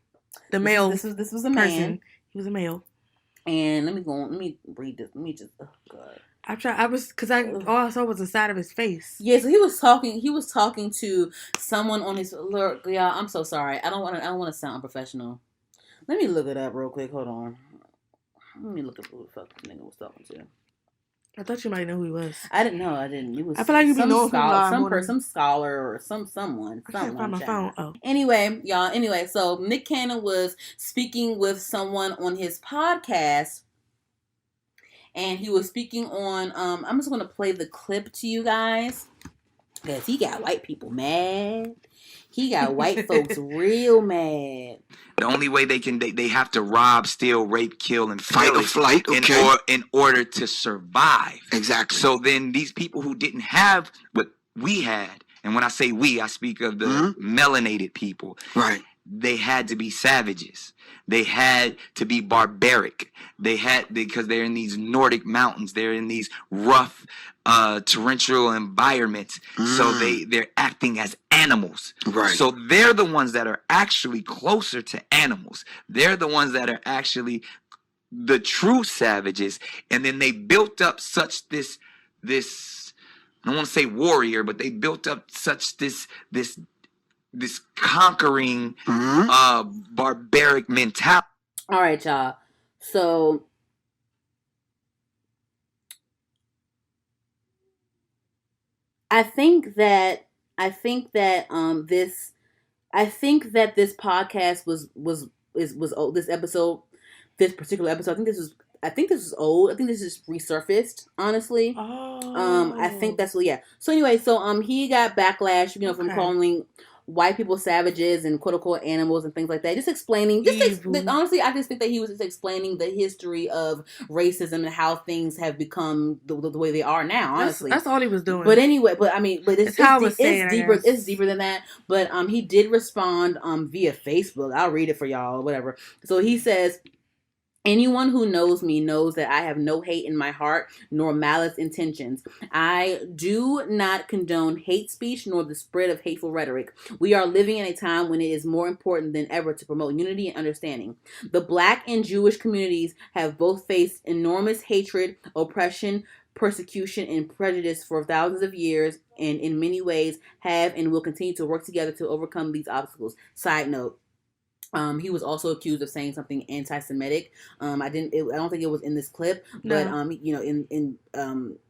The male. This was a man. Person. He was a male. And let me read this. Let me just, oh God. All I saw was the side of his face. Yeah, so he was talking to someone on his, look, y'all, I'm so sorry. I don't want to sound unprofessional. Let me look it up real quick. Hold on. Let me look up who the fuck this nigga was talking to. I thought you might know who he was. I didn't know. I didn't. It was. I feel like you be knowing some scholar or someone. I can't find my phone. Oh. Anyway, y'all. Anyway, so Nick Cannon was speaking with someone on his podcast, and he was speaking on. I'm just gonna play the clip to you guys because he got white people mad. He got white folks real mad. The only way they have to rob, steal, rape, kill, and fight or flight, in order to survive. Exactly. So then these people who didn't have what we had, and when I say we, I speak of the melanated people. Right. They had to be savages. They had to be barbaric. Because they're in these Nordic mountains. They're in these rough, torrential environments. So they're acting as animals. Right. So they're the ones that are actually closer to animals. They're the ones that are actually the true savages. And then they built up such this I don't want to say warrior, but they built up such this conquering barbaric mentality. All right, y'all. So I think that this podcast was this episode, this particular episode. I think this is old. I think this is resurfaced, honestly. Oh. I think that's, yeah. So anyway, he got backlash, from calling white people savages and quote unquote animals and things like that. Just explaining, honestly, I just think that he was just explaining the history of racism and how things have become the way they are now. Honestly, that's all he was doing. But anyway, it's deeper. It's deeper than that. But he did respond via Facebook. I'll read it for y'all, whatever. So he says, anyone who knows me knows that I have no hate in my heart nor malice intentions. I do not condone hate speech nor the spread of hateful rhetoric. We are living in a time when it is more important than ever to promote unity and understanding. The Black and Jewish communities have both faced enormous hatred, oppression, persecution, and prejudice for thousands of years, and in many ways have and will continue to work together to overcome these obstacles. Side note. He was also accused of saying something anti-Semitic. I don't think it was in this clip, but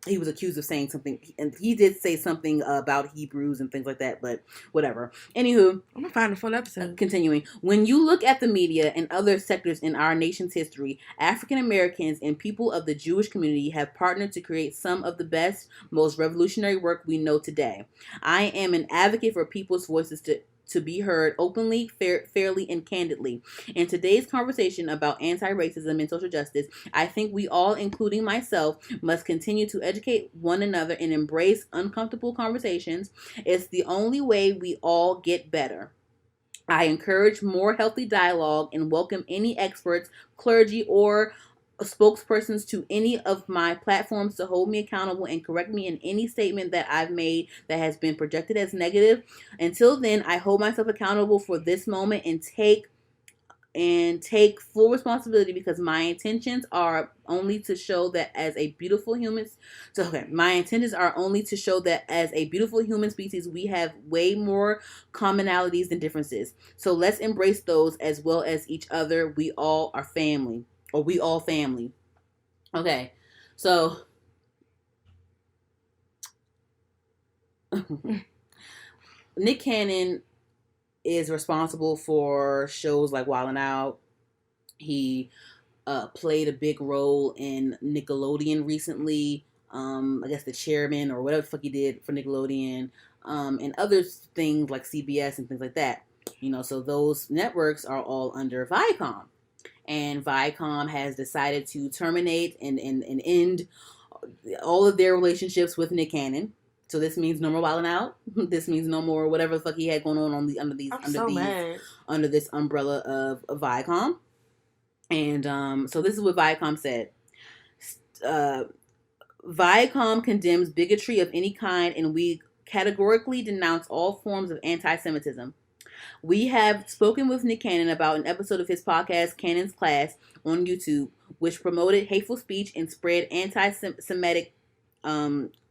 he was accused of saying something, and he did say something about Hebrews and things like that. But whatever. Anywho, I'm gonna find a full episode. Continuing, when you look at the media and other sectors in our nation's history, African Americans and people of the Jewish community have partnered to create some of the best, most revolutionary work we know today. I am an advocate for people's voices to be heard openly, fairly, and candidly. In today's conversation about anti-racism and social justice, I think we all, including myself, must continue to educate one another and embrace uncomfortable conversations. It's the only way we all get better. I encourage more healthy dialogue and welcome any experts, clergy, or spokespersons to any of my platforms to hold me accountable and correct me in any statement that I've made that has been projected as negative. Until then, I hold myself accountable for this moment and take full responsibility, because my intentions are only to show that as a beautiful human species we have way more commonalities than differences. So let's embrace those as well as each other. We all are family. Or we all family. Okay, so Nick Cannon is responsible for shows like Wild 'N Out. He played a big role in Nickelodeon recently. I guess the chairman or whatever the fuck he did for Nickelodeon, and other things like CBS and things like that. So those networks are all under Viacom. And Viacom has decided to terminate and end all of their relationships with Nick Cannon. So this means no more Wildin' Out. This means no more whatever the fuck he had going on under this umbrella of Viacom. And so this is what Viacom said. Viacom condemns bigotry of any kind, and we categorically denounce all forms of anti-Semitism. We have spoken with Nick Cannon about an episode of his podcast, Cannon's Class, on YouTube, which promoted hateful speech and spread anti-Semitic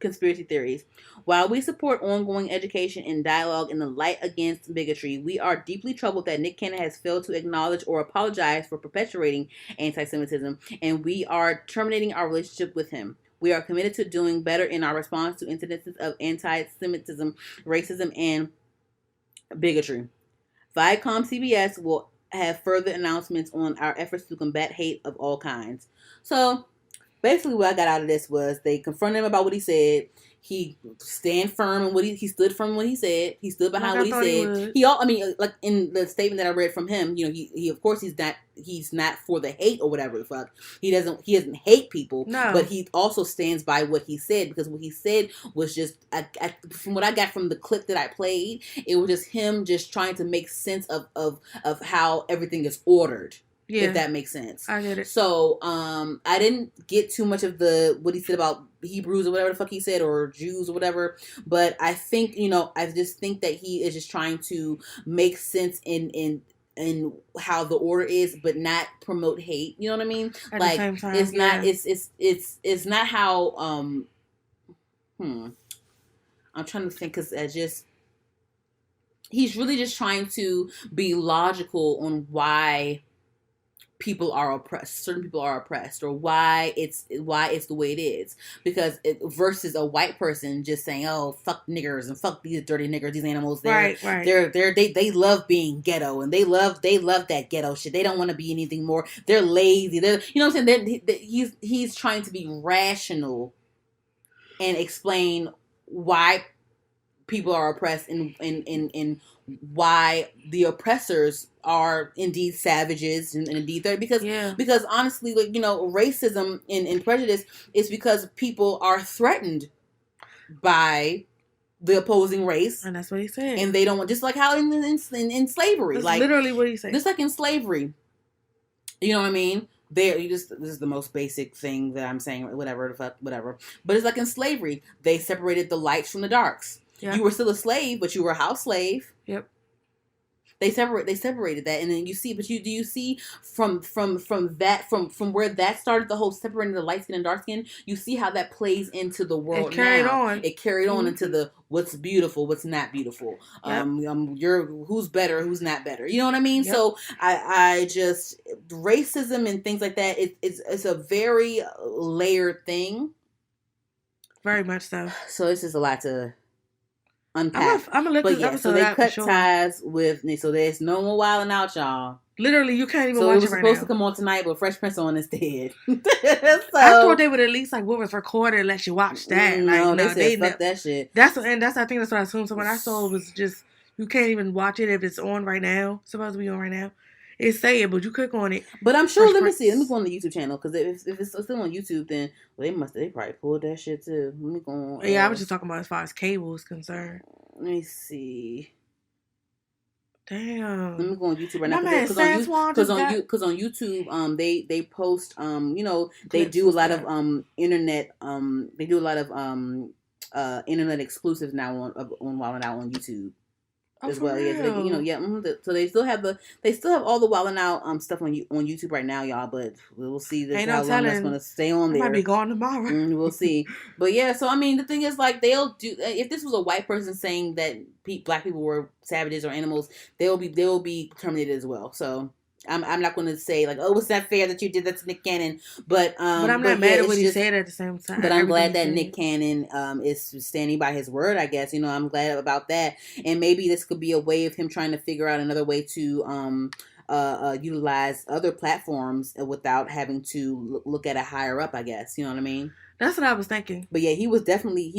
conspiracy theories. While we support ongoing education and dialogue in the light against bigotry, we are deeply troubled that Nick Cannon has failed to acknowledge or apologize for perpetuating anti-Semitism, and we are terminating our relationship with him. We are committed to doing better in our response to incidences of anti-Semitism, racism, and bigotry. Viacom CBS will have further announcements on our efforts to combat hate of all kinds. So, basically what I got out of this was they confronted him about what he said. He stand firm in what he stood firm in what he said. He stood behind what he said. Like in the statement that I read from him, he of course he's not for the hate or whatever the fuck. He doesn't hate people, no. But he also stands by what he said, because what he said was just from what I got from the clip that I played, it was just him just trying to make sense of how everything is ordered. Yeah. If that makes sense. I get it. So, I didn't get too much of what he said about Hebrews or whatever the fuck he said, or Jews or whatever. But I think, I just think that he is just trying to make sense in how the order is, but not promote hate. You know what I mean? At the same time, it's not, it's not how, I'm trying to think, because he's really just trying to be logical on why people are oppressed, certain people are oppressed, or why it's the way it is, because versus a white person just saying, oh, fuck niggers and fuck these dirty niggers, these animals, they love being ghetto, and they love that ghetto shit. They don't want to be anything more. They're lazy. They're, you know what I'm saying? He's trying to be rational and explain why people are oppressed and why the oppressors are indeed savages and indeed because honestly, racism and prejudice is because people are threatened by the opposing race, and that's what he said. And they don't want, just like how in slavery, that's like literally what he said. Just like in slavery, you know what I mean? This is the most basic thing that I'm saying, whatever. But it's like in slavery, they separated the lights from the darks. Yeah. You were still a slave, but you were a house slave. Yep. They separated that, and then you see, do you see from where that started, the whole separating the light skin and dark skin? You see how that plays into the world. It carried on into the what's beautiful, what's not beautiful. Yep. You're who's better, who's not better. You know what I mean? Yep. So I just, racism and things like that. It's a very layered thing. Very much so. So it's just a lot to unpack. I'm gonna look this episode so they cut ties with, so there's no more Wildin' Out, y'all. Literally, you can't even watch it right now. So it was supposed to come on tonight, but Fresh Prince on instead. I thought they would at least what was recorded and let you watch that. No, they said fuck that shit. I think that's what I assumed. So when I saw it was just, you can't even watch it if it's on right now. It's supposed to be on right now. It's saying, but you click on it. But I'm sure. Let me see. Let me go on the YouTube channel, because if it's still on YouTube, then they probably pulled that shit too. Let me go on. Yeah, I was just talking about as far as cable is concerned. Let me see. Damn. Let me go on YouTube right now, because on YouTube, they post, they do a lot of internet, internet exclusives now on Wild 'N Out on YouTube. As well, so they still have all the Wild 'N Out stuff on YouTube right now, y'all. But we'll see how long that's gonna stay on there. Might be gone tomorrow. We'll see. But yeah, so I mean, the thing is, like, they'll do, if this was a white person saying that black people were savages or animals, they will be terminated as well. So I'm not going to say like, oh, it's not fair that you did that to Nick Cannon, but I'm not mad at what he said at the same time. But I'm glad that Nick Cannon is standing by his word, I guess. I'm glad about that, and maybe this could be a way of him trying to figure out another way to utilize other platforms without having to look at a higher up, I guess. You know what I mean? That's what I was thinking. But yeah, he was definitely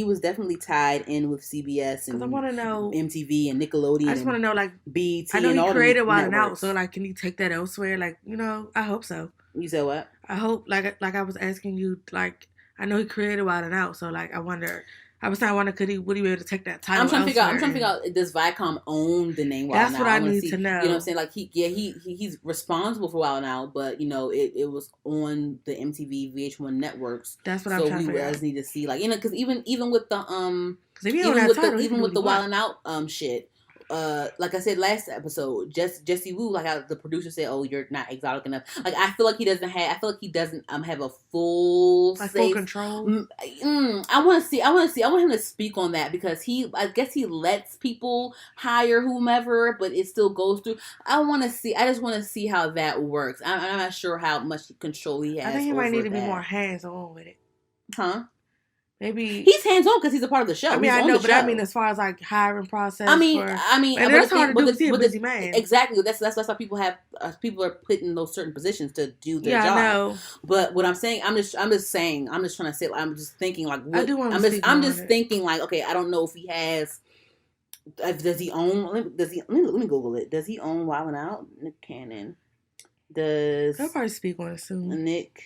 tied in with CBS and I want to know MTV and Nickelodeon. I just want to know, like, BET. I know and he all created the Wild and Out, networks. so like, can he take that elsewhere? Like, I hope so. You said what? I hope, like I was asking you, like, I know he created Wild and Out, so like, I wonder, would he be able to take that title? I'm trying to figure out, does Viacom own the name Wild and Out? That's what I need to know. You know what I'm saying? Like he's responsible for Wild and Out, but it was on the MTV VH1 networks. That's what I'm trying to figure out. So we guys need to see, like, because even with the even with the Wild and Out shit. Like I said last episode, Jesse Wu, like the producer said, "Oh, you're not exotic enough." Like I feel like he doesn't have a full control. I want him to speak on that, because I guess he lets people hire whomever, but it still goes through. I just want to see how that works. I'm not sure how much control he has. I think he might need to be more hands on with it. Huh? Maybe he's hands on because he's a part of the show. I mean, I know, but I mean, as far as like hiring process. And that's hard to do. He's a busy man. Exactly. That's why people are put in those certain positions to do their job. I know. But what I'm saying, I'm just trying to say, I'm just thinking like, I do want I'm just thinking like, okay, I don't know if he has. Does he own? Let me Google it. Does he own Wild 'N Out? Nick Cannon. He'll probably speak on it soon. Nick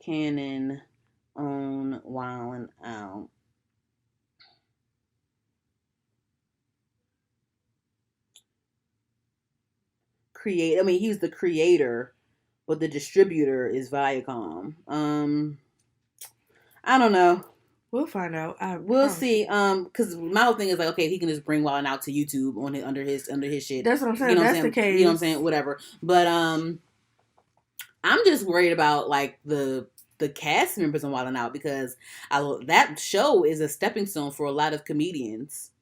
Cannon own Wild 'N Out. He's the creator, but the distributor is Viacom. I don't know. We'll find out. We'll see. Because my whole thing is like, okay, he can just bring Wild 'N Out to YouTube under his shit. That's what I'm saying. That's the case. You know what I'm saying? Whatever. But I'm just worried about like the cast members on Wild 'N Out, because that show is a stepping stone for a lot of comedians.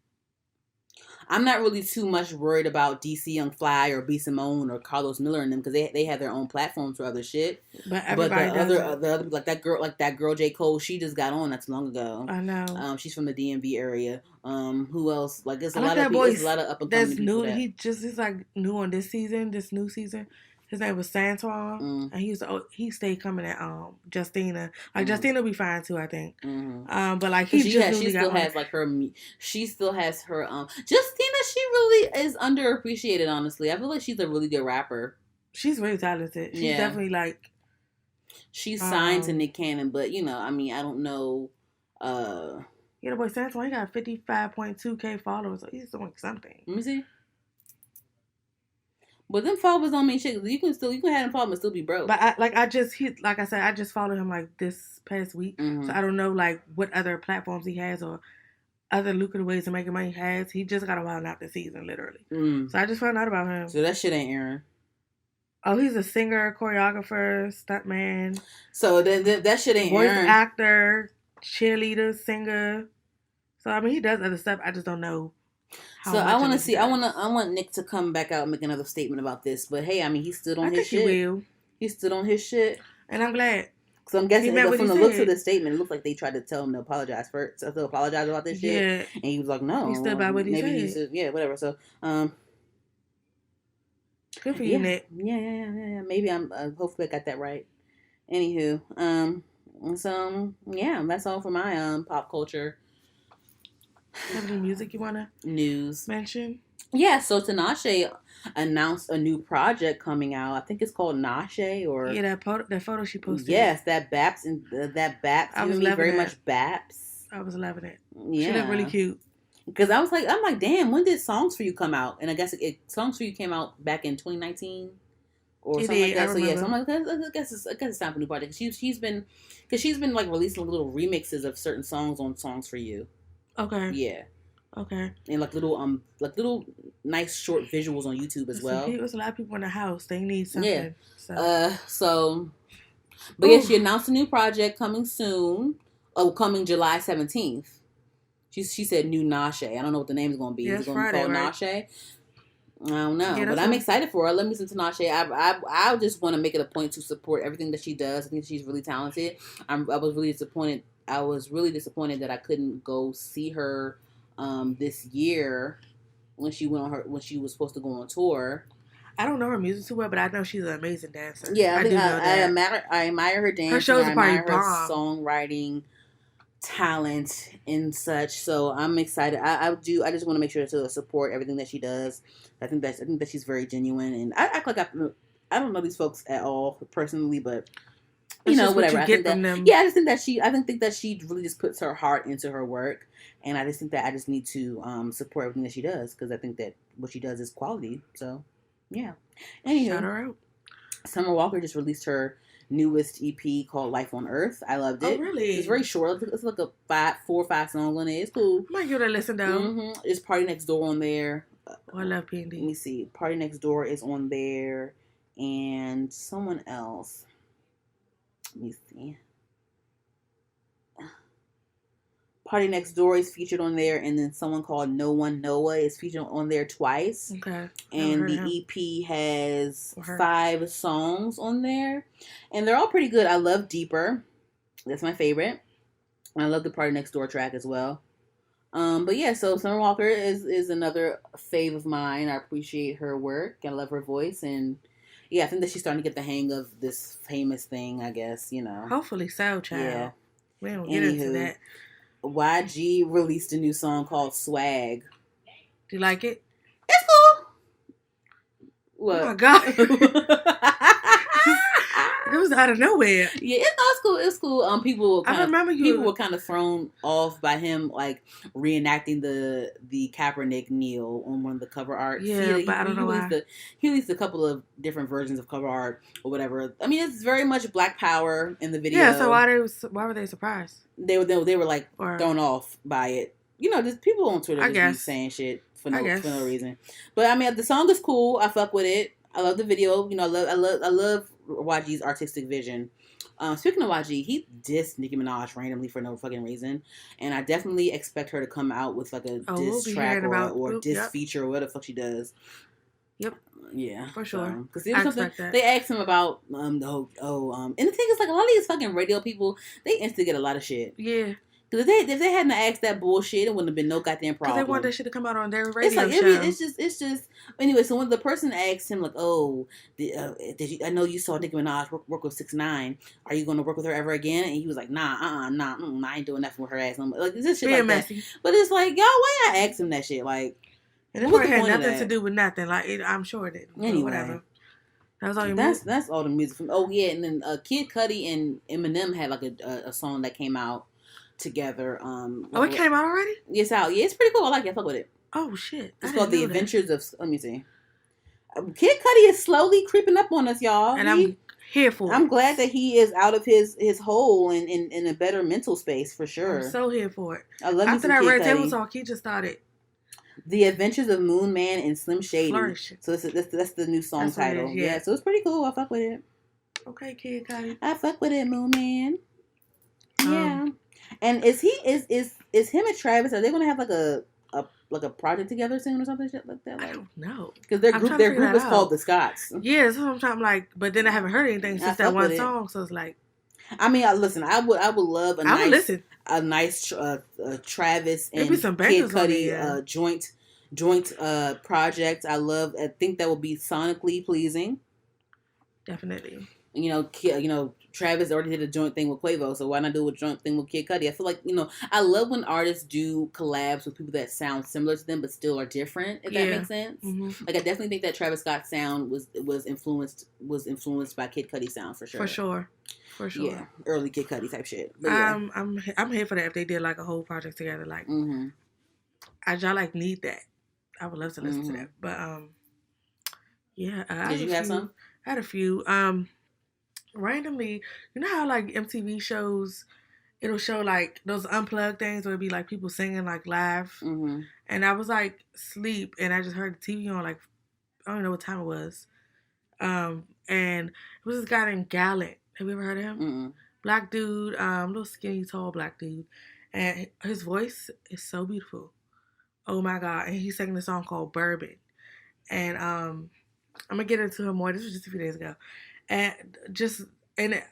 I'm not really too much worried about DC Young Fly or B Simone or Carlos Miller and them, because they have their own platforms for other shit. But the other like that girl J. Cole, she just got on not too long ago. I know. She's from the DMV area. Who else? Like there's a lot of up and coming people. He's like new on this new season. His name was Santuan, and he stayed coming at Justina. Like Justina will be fine too, I think. But like she still has her Justina. She really is underappreciated. Honestly, I feel like she's a really good rapper. She's really talented. She's definitely like. She's signed to Nick Cannon, but I don't know. The boy Santuan, he got 55.2K followers. So he's doing something. Let me see. But them followers don't mean shit. You can have them follow and still be broke. But I just followed him like this past week, so I don't know like what other platforms he has or other lucrative ways of making money he has. He just got a Wild 'N Out this season, literally. So I just found out about him. So that shit ain't Aaron. Oh, he's a singer, choreographer, stuntman. So that shit ain't Aaron. Voice actor, cheerleader, singer. So I mean, he does other stuff. I just don't know. So I want to see. I want Nick to come back out and make another statement about this. But hey, he stood on his shit. He will. He stood on his shit, and I'm glad. So I'm guessing from the looks of the statement, it looks like they tried to tell him to apologize about this shit. Yeah. And he was like, no. He stood by what he said. He said, yeah, whatever. So good for you, Nick. Yeah. Maybe hopefully I got that right. Anywho, so yeah, that's all for my pop culture. Have any music you wanna mention? Yeah, so Tinashe announced a new project coming out. I think it's called Nashe or that photo she posted. Yes, that Baps and that Baps. I was loving very it. Much Baps. I was loving it. Yeah, she looked really cute. Because I'm like, damn, when did Songs for You come out? And I guess Songs for You came out back in 2019 or something like that. So yeah, so I'm like, I guess it's time for a new project. She's been like releasing little remixes of certain songs on Songs for You. Okay. Yeah. Okay. And like little nice short visuals on YouTube as well. There's a lot of people in the house. They need something. Yeah. But yeah, she announced a new project coming soon. Oh, coming July 17th. She said new Nashe. I don't know what the name's going to be. Is it going to be called Nashe? I don't know, but I'm excited for her. Let me listen to Nashe. I just want to make it a point to support everything that she does. I think she's really talented. I was really disappointed. I was really disappointed that I couldn't go see her this year when she was supposed to go on tour. I don't know her music too well, but I know she's an amazing dancer. Yeah, I think do know that. I admire her dancing. Her shows I are probably admire her bomb. songwriting talent and such. So I'm excited. I just want to make sure to support everything that she does. I think that she's very genuine, and I act like I don't know these folks at all personally, but It's just whatever. What you get from them. Yeah, I just think that she really just puts her heart into her work, and I just think that I just need to support everything that she does because I think that what she does is quality. So yeah. Anywho, Shout her out. Summer Walker just released her newest EP called Life on Earth. I loved it. Oh, really? It's very short. It's like a 4 or 5 songs on it. It's cool. I might give it a listen though. Mm-hmm. It's Party Next Door on there. Oh, I love P&D. Let me see. Party Next Door is on there, and someone else. Let me see. Party Next Door is featured on there, and then someone called No One Noah is featured on there twice. Okay. And the EP has 5 songs on there, and they're all pretty good. I love Deeper. That's my favorite. And I love the Party Next Door track as well. But yeah, so Summer Walker is another fave of mine. I appreciate her work. I love her voice, and yeah, I think that she's starting to get the hang of this famous thing, I guess, Hopefully so, child. Yeah. We don't get into that. YG released a new song called Swag. Do you like it? It's cool. What? Oh my God. It was out of nowhere. Yeah, it's cool. It's cool. People were kind of thrown off by him like reenacting the Kaepernick kneel on one of the cover art. Yeah, but I don't know why. He released a couple of different versions of cover art or whatever. I mean, it's very much Black Power in the video. Yeah, so why were they surprised? They were like thrown off by it. Just people on Twitter just be saying shit for no reason. But I mean, the song is cool. I fuck with it. I love the video. I love YG's artistic vision. Speaking of YG, he dissed Nicki Minaj randomly for no fucking reason, and I definitely expect her to come out with like a diss track or diss feature or whatever the fuck she does. Yep. Yeah, for sure. Because they asked him about and the thing is like a lot of these fucking radio people, they instigate a lot of shit. Yeah. Because if they hadn't asked that bullshit, it wouldn't have been no goddamn problem. Because they want that shit to come out on their radio show. It's just. Anyway, so when the person asked him like, "Oh, did you? I know you saw Nicki Minaj work with 6ix9ine. Are you going to work with her ever again?" And he was like, "Nah, I ain't doing nothing with her ass." And I'm like, this shit being like messy. That. But it's like, y'all, why I asked him that shit? Like, and it had nothing to do with nothing. Like, I'm sure it didn't. Anyway, whatever. That was all that's all the music from. Oh yeah, and then Kid Cudi and Eminem had like a song that came out together. It came out already? It's out. Yeah, it's pretty cool. I like it. I fuck with it. Oh shit! It's called The Adventures of. Let me see. Kid Cudi is slowly creeping up on us, y'all. And I'm here for it. I'm glad that he is out of his hole and in a better mental space for sure. I'm so here for it. I love After that Red Table Talk, he just started. The Adventures of Moon Man and Slim Shady. Flourishing. So that's the new song title. Yeah, so it's pretty cool. I fuck with it. Okay, Kid Cudi. I fuck with it, Moon Man. Yeah. And is him and Travis, are they gonna have like a project together soon or something shit like that? Like, I don't know. Because their group is called the Scots. Yeah, that's what I'm talking like. But then I haven't heard anything since that one song, so it's like. I mean, listen. I would love a nice Travis and Kid Cudi joint project. I think that would be sonically pleasing. Definitely. Travis already did a joint thing with Quavo, so why not do a joint thing with Kid Cudi? I feel like, I love when artists do collabs with people that sound similar to them but still are different, if that makes sense. Mm-hmm. Like, I definitely think that Travis Scott's sound was influenced by Kid Cudi's sound for sure. For sure. Yeah, early Kid Cudi type shit. But yeah. I'm here for that if they did like a whole project together. Like, y'all like need that. I would love to listen to that. But yeah. Did you have some? I had a few. Randomly, you know how like MTV shows, it'll show like those unplugged things where it'd be like people singing like live, and I was like asleep and I just heard the TV on, like I don't know what time it was, and it was this guy named Gallant. Have you ever heard of him? Mm-mm. Black dude, little skinny tall black dude, and his voice is so beautiful. Oh my god! And he's singing a song called Bourbon, and I'm gonna get into it more. This was just a few days ago. And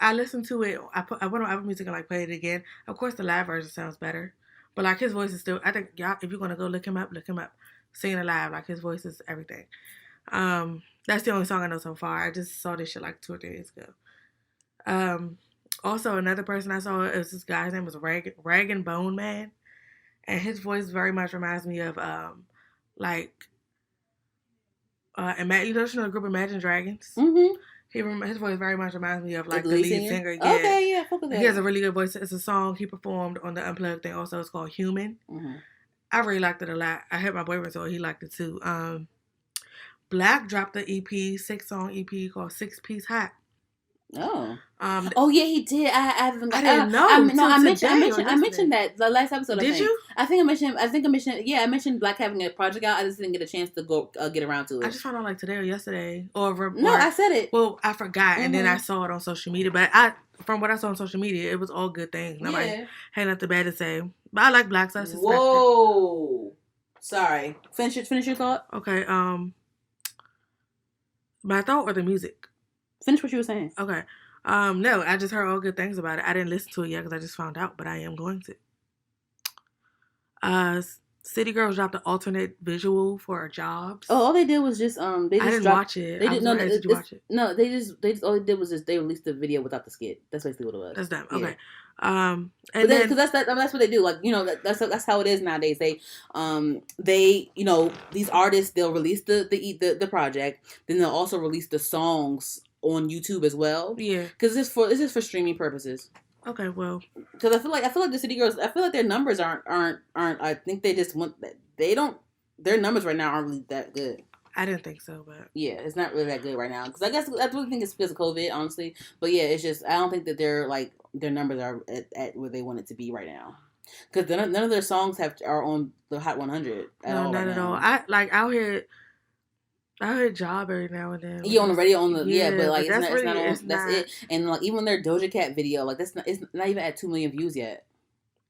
I listened to it. I went on Apple Music and like played it again. Of course, the live version sounds better, but like his voice is still. I think y'all, if you're gonna go look him up. Singing live, like his voice is everything. That's the only song I know so far. I just saw this shit like 2 or 3 days ago. Also, another person I saw is this guy's name was Rag and Bone Man, and his voice very much reminds me of like you know the group Imagine Dragons. Mm-hmm. His voice very much reminds me of like the lead lead singer. Yeah. Okay, yeah, fuck with that. He has a really good voice. It's a song he performed on the Unplugged thing. Also, it's called Human. Mm-hmm. I really liked it a lot. I heard my boyfriend so he liked it too. Black dropped an EP, 6-song EP called 6 Piece Hot. Oh. Oh yeah, he did. I didn't know. I mentioned that the last episode. Did you? I think I mentioned. Yeah, I mentioned Black having a project out. I just didn't get a chance to go get around to it. I just found out like today or yesterday, no, I said it. Well, I forgot, and then I saw it on social media. But from what I saw on social media, it was all good things. Nobody had nothing bad to say. But I like Black, so I suspect Whoa. Sorry. Finish your thought. Okay. My thought or the music. Finish what you were saying. Okay. No, I just heard all good things about it. I didn't listen to it yet because I just found out, but I am going to. City Girls dropped an alternate visual for our jobs. Oh, all they did was just I didn't watch it. They didn't. Did you watch it? No, they just all they did was just they released the video without the skit. That's basically what it was. That's them. Yeah. Okay. And then because that's what they do. Like that's how it is nowadays. They these artists they'll release the project, then they'll also release the songs on YouTube as well. Yeah. Because this is for streaming purposes. Okay, well, because I feel like the City Girls. I feel like their numbers aren't. I think they just want that. They don't. Their numbers right now aren't really that good. I didn't think so, but yeah, it's not really that good right now. Because I really think it's because of COVID, honestly. But yeah, it's just I don't think that their numbers are at where they want it to be right now. Because none of their songs are on the Hot 100 at all. Not right at now. all. I heard Job every now and then. Yeah, on the radio, but like but it's not on. That's it. And like even their Doja Cat video, like it's not even at 2 million views yet.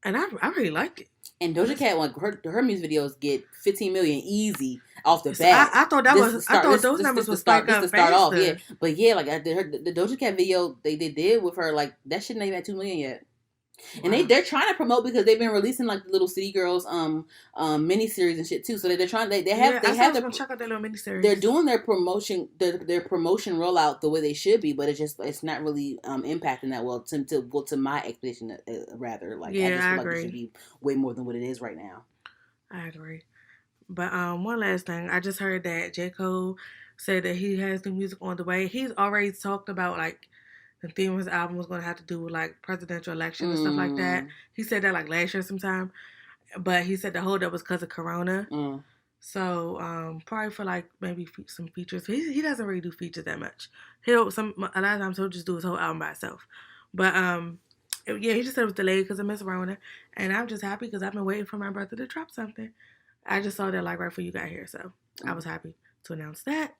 And I really liked it. And Doja Cat, like her music videos get 15 million easy off the bat. I thought those numbers would spike up to start off. Yeah, but yeah, like the Doja Cat video they did with her, like that shit not even at 2 million yet. Wow. And they're trying to promote because they've been releasing like the little City Girls miniseries and shit too. So they're trying they have to check out their little miniseries. They're doing their promotion rollout the way they should be, but it's not really impacting that well to my expectation rather. Like I just feel like it should be way more than what it is right now. I agree. But one last thing, I just heard that J. Cole said that he has new music on the way. He's already talked about like the theme of his album was going to have to do with like presidential election and stuff like that. He said that like last year sometime, but he said the holdup was because of Corona. So probably for like maybe some features. He doesn't really do features that much. A lot of times he'll just do his whole album by itself. But yeah, he just said it was delayed because of Miss Rona, and I'm just happy because I've been waiting for my brother to drop something. I just saw that like right before you got here, so I was happy to announce that.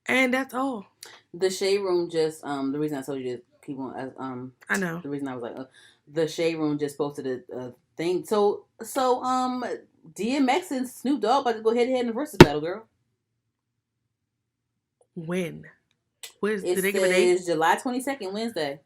And that's all. The Shade Room just the reason I told you to keep on I know the reason I was like the Shade Room just posted a thing. So DMX and Snoop Dogg about to go head to head in the versus battle, girl. When? Did they give a date? It's July 22nd, Wednesday.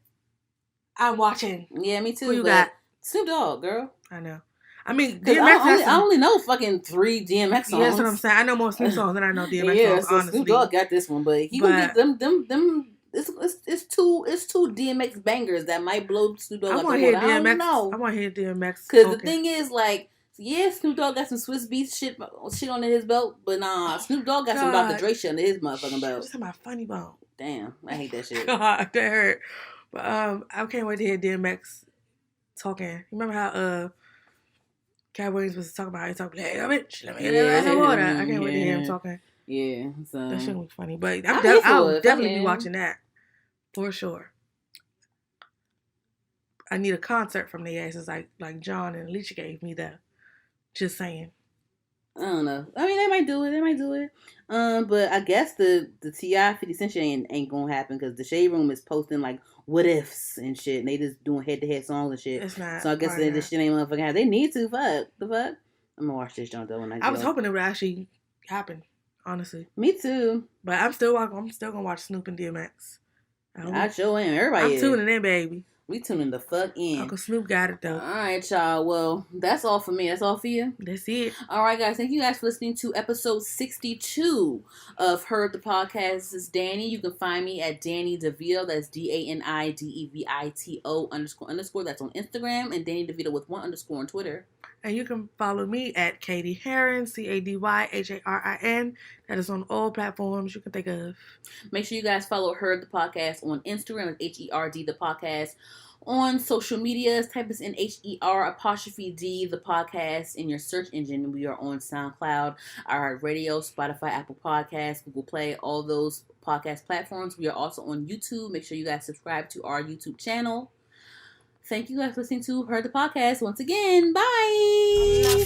I'm watching. Yeah, me too. Who you got? Snoop Dogg, girl. I know. I mean, DMX I only know fucking 3 DMX songs. Yeah, that's what I'm saying. I know more Snoop songs than I know DMX songs, so honestly. Snoop Dogg got this one, but he gonna get them. It's two DMX bangers that might blow Snoop Dogg. I want to hear DMX. I want to hear DMX. Because the thing is, like, yeah, Snoop Dogg got some Swiss Beats shit under his belt, but nah, Snoop Dogg got some Dr. Dre shit under his motherfucking belt. Just my funny bone. Damn, I hate that shit. God, that hurt. But I can't wait to hear DMX talking. You remember how Cat Williams was talking about how he talked, hey, bitch, let me get that glass of water. I can't wait to hear him talking. Yeah, so that shit was funny. But I'll definitely be watching that for sure. I need a concert from the asses like John and Alicia gave me that. Just saying. I don't know. I mean, they might do it. But I guess the T.I. 50 Cent shit ain't gonna happen because the Shade Room is posting like what ifs and shit, and they just doing head to head songs and shit. It's not. So I guess this shit ain't motherfucking happen. They need to. Fuck the fuck. I'm gonna watch this joint though when I was hoping it would actually happen. Honestly. Me too. But I'm still gonna watch Snoop and DMX. I sure am. Everybody I'm tuning in, baby. We tuning the fuck in. Uncle Snoop got it, though. All right, y'all. Well, that's all for me. That's all for you? That's it. All right, guys. Thank you guys for listening to episode 62 of Heard the Podcast. This is Danny. You can find me at Danny DeVito. That's DANIDEVITO __. That's on Instagram. And Danny DeVito with 1_ on Twitter. And you can follow me at Katie Herrin, CADYHARIN. That is on all platforms you can think of. Make sure you guys follow Heard the Podcast on Instagram at HERD the Podcast. On social medias, type us in HER_D the podcast in your search engine. We are on SoundCloud, iHeartRadio, Spotify, Apple Podcasts, Google Play, all those podcast platforms. We are also on YouTube. Make sure you guys subscribe to our YouTube channel. Thank you guys for listening to Heard the Podcast once again. Bye.